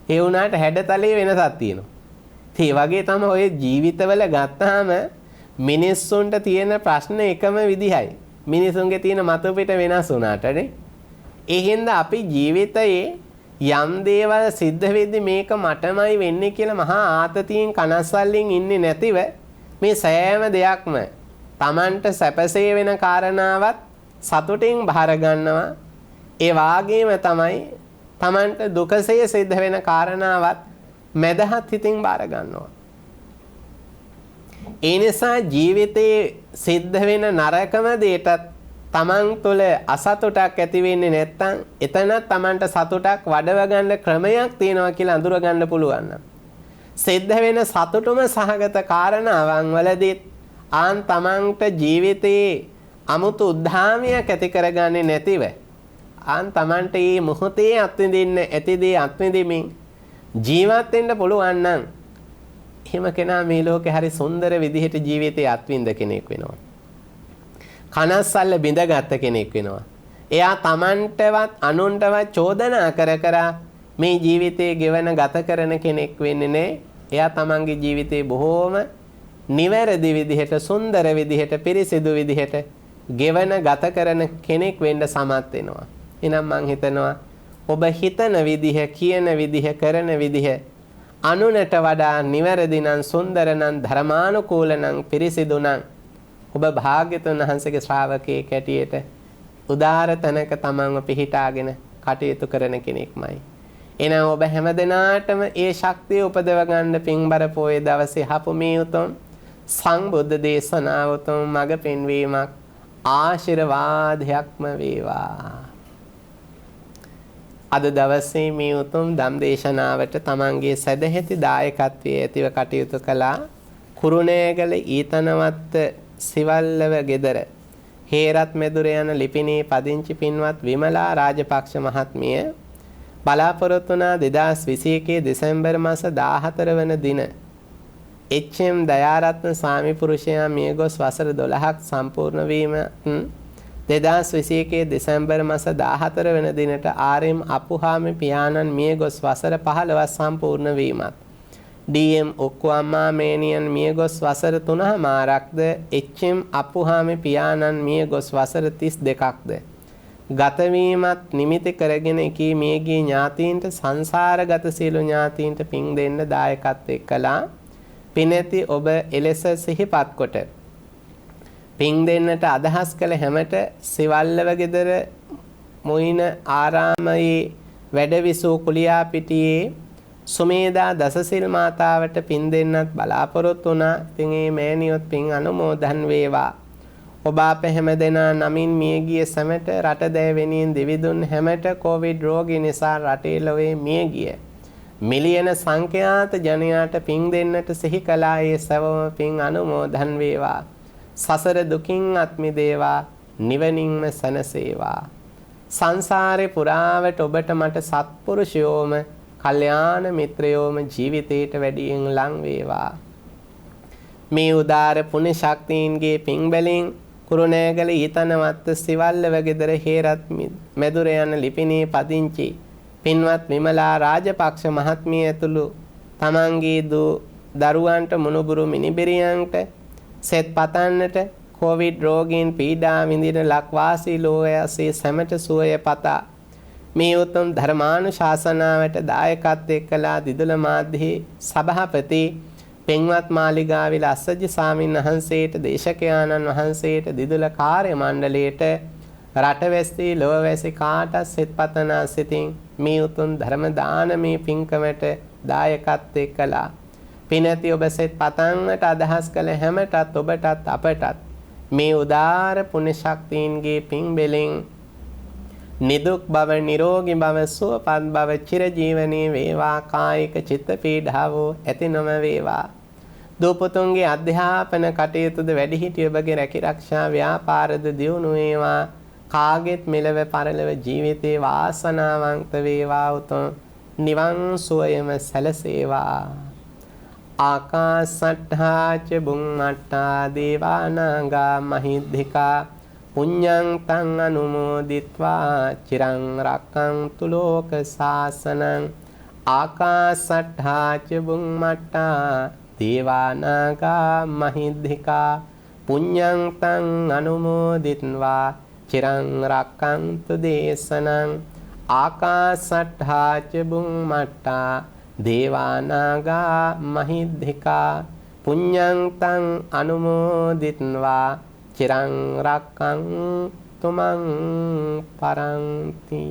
ඒ වුණාට හැඩතලයේ වෙනසක් තියෙනවා. ඒ වගේ තමයි ඔය ජීවිතවල ගත්තාම මිනිස්සුන්ට තියෙන ප්‍රශ්න එකම විදිහයි. මිනිසුන්ගේ තියෙන මත පිට වෙනස් වුණාටනේ. ඒ හින්දා අපි ජීවිතයේ යම් දේවල් සිද්ධ වෙද්දි මේක මටමයි වෙන්නේ කියලා මහා ආතතියෙන් කනස්සල්ලෙන් ඉන්නේ නැතිව මේ සෑම දෙයක්ම Tamanට සැපසේ වෙන කාරණාවත් සතුටින් බාර ගන්නවා. ඒ වාගේම තමයි Tamanට දුකසේ සිද්ධ වෙන කාරණාවත් මැදහත් හිතින් බාර ගන්නවා. ඒ නිසා ජීවිතේ සිද්ධ වෙන නරකම දෙයටත් Taman තුළ අසතුටක් ඇති වෙන්නේ නැත්නම් එතනත් Tamanට සතුටක් වඩව ගන්න ක්‍රමයක් තියෙනවා කියලා අඳුර ගන්න පුළුවන් නම් සිද්ධ වෙන සතුටුම සහගත කාරණාවන් වලදී Tamanට ජීවිතේ අමුතු උද්ධාමයක් ඇති කරගන්නේ නැතිව Tamanට මේ මොහොතේ අත්විඳින්න ඇතිදී අත්විඳිමින් ජීවත් වෙන්න පුළුවන් නම් එහෙම කෙනා මේ ලෝකේ හරි සුන්දර විදිහට ජීවිතේ අත්විඳ කෙනෙක් වෙනවා. කනස්සල්ල බිඳගත් කෙනෙක් වෙනවා. එයා Tamanටවත් අනුන්ටවත් චෝදනා කර මේ ජීවිතේ ගෙවන ගත කරන කෙනෙක් වෙන්නේ නැහැ. එයා Tamanගේ ජීවිතේ බොහෝම නිවැරදි විදිහට සුන්දර විදිහට පිරිසිදු විදිහට ගෙවන ගත කරන කෙනෙක් වෙන්න සමත් වෙනවා. එහෙනම් මං හිතනවා ඔබ හිතන විදිහ කියන විදිහ කරන විදිහ අනුනට වඩා නිවැරදි නම් සුන්දර නම් ධර්මානුකූල නම් පිරිසිදු නම් ඔබ භාග්‍යතුන් වහන්සේගේ ශ්‍රාවකයෙක් හැටියට උදාර තැනක තමන්ව පිහිටාගෙන කටයුතු කරන කෙනෙක්මයි. එහෙනම් ඔබ හැමදෙනාටම ඒ ශක්තිය උපදව ගන්න පින්බර පොයේ දවසේ හපු මේ උතුම් සංබුද්ධ දේශනාව උතුම් මඟ පෙන්වීමක් ආශිර්වාදයක්ම වේවා. අද දවසේ මේ උතුම් ධම් දේශනාවට තමන්ගේ සදැහැති දායකත්වයේ ඇතිව කටයුතු කළා කුරුණෑගල ඊතනවත්ත සිවල්ලව ගෙදර හේරත් මෙදුර යන ලිපිණේ පදිංචි පින්වත් විමලා රාජපක්ෂ මහත්මිය බලාපොරොත්තු වුණා 2021 දෙසැම්බර් මාස 14 වන දින එච්.එම්. දයාරත්න ස්වාමි පුරුෂයා මියගොස් වසර 12ක් සම්පූර්ණ වීම 2021 දෙසැම්බර් මාස 14 වන දිනට ආර්.එම්. අපුහාමි පියාණන් මියගොස් වසර 15ක් සම්පූර්ණ වීමත් ඩී.එම්. ඔක්කු අම්මා මේනියන් මියගොස් වසර 3මාරක්ද එච්.එම්. අපුහාමි පියාණන් මියගොස් වසර 32ක්ද ගතවීමත් නිමිති කරගෙන එකී මියගිය ඥාතීන්ට සංසාරගත සියලු ඥාතීන්ට පින් දෙන්න දායකත්වය කළා. පිනැති ඔබ එලෙස සිහිපත් කොට පින් දෙන්නට අදහස් කළ හැමට සිවල්ලව ගෙදර මුයින ආරාමයේ වැඩවිසූ කුලියාපිටියේ සුමේදා දසසිල් මාතාවට පින් දෙන්නත් බලාපොරොත්තු වුණා. ඉතින් මේ මෑණියොත් පින් අනුමෝදන් වේවා. ඔබ අප හැමදෙනා නමින් මියගිය සැමට රට දෑවෙනින් දිවිදුන් හැමට කොවිඩ් රෝගී නිසා රටේ ලොවේ මියගිය මිලියන සංඛ්‍යාත ජනයාට පින් දෙන්නට සිහි කළා. ඒ සවම පින් අනුමෝදන් වේවා. සසර දුකින් අත් මිදේවා. නිවනින්ම සැනසේවා. සංසාරේ පුරාවට ඔබට මට සත්පුරුෂයෝම කල්යාණ මිත්‍රයෝම ජීවිතයට වැඩියෙන් ලං වේවා. මේ උදාර පුණ්‍ය ශක්තියින්ගේ පින් බැලින් කුරුණෑගල ඊතනවත්ත සිවල්ලව ගෙදර හේරත් මැදුර යන ලිපිණේ පදිංචි පින්වත් විමලා රාජපක්ෂ මහත්මිය ඇතුළු තමන්ගේ දරුවන්ට මුණුබුරු මිනිබිරියන්ට සෙත් පතන්නට කොවිඩ් රෝගීන් පීඩා විඳින ලක්වාසී ලෝකයේ සැමට සුවය පතා මේ උතුම් ධර්මානුශාසනාවට දායකත්වය කළා දිදුල මාධ්‍යයේ සභාපති පින්වත් මාලිගාවිල අස්සජි ස්වාමීන් වහන්සේට දේශකයාණන් වහන්සේට දිදුල කාර්ය මණ්ඩලයට රටවැසි ලොවවැසි කාට සෙත් පතනා සිතින් මේ උතුම් ධර්ම දානමේ පින්කමට දායකත්වය කළා. පිනැති ඔබ සෙත් පතන්නට අදහස් කළ හැමටත් ඔබටත් අපටත් මේ උදාර පුණ්‍ය ශක්තියින්ගේ පින් බෙලෙන් නිදුක් බව නිරෝගී බව සුවපත් බව චිරජීවනයේ වේවා. කායික චිත්ත පීඩාවෝ ඇති නොම වේවා. දූපතුන්ගේ අධ්‍යාපන කටයුතුද වැඩිහිටිය ඔබගේ රැකිරක්ෂා ව්‍යාපාරද දියුණු වේවා. කාගෙත් මෙලව පරලව ජීවිතේ වාසනාවන්ත වේවා. උතුම් නිවන් සුවයම සැලසේවා. ආකාසට්ඨා ච බුම්මට්ඨා දේවානාගා මහිද්దికා පුඤ්ඤං තං අනුමෝදිත්වා චිරං රක්ඛන්තු ලෝක සාසනං. ආකාසට්ඨා ච බුම්මට්ඨා දේවානාගා මහිද්దికා පුඤ්ඤං තං අනුමෝදිත්වා චිරං රක්ඛන්තු දේශනං. ආකාසට්ඨා ච බුම්මට්ඨා දේවානාගා මහිද්దికා පුඤ්ඤං තං අනුමෝදිත්වා චිරං රක්ඛන්තු මං පරන්ති.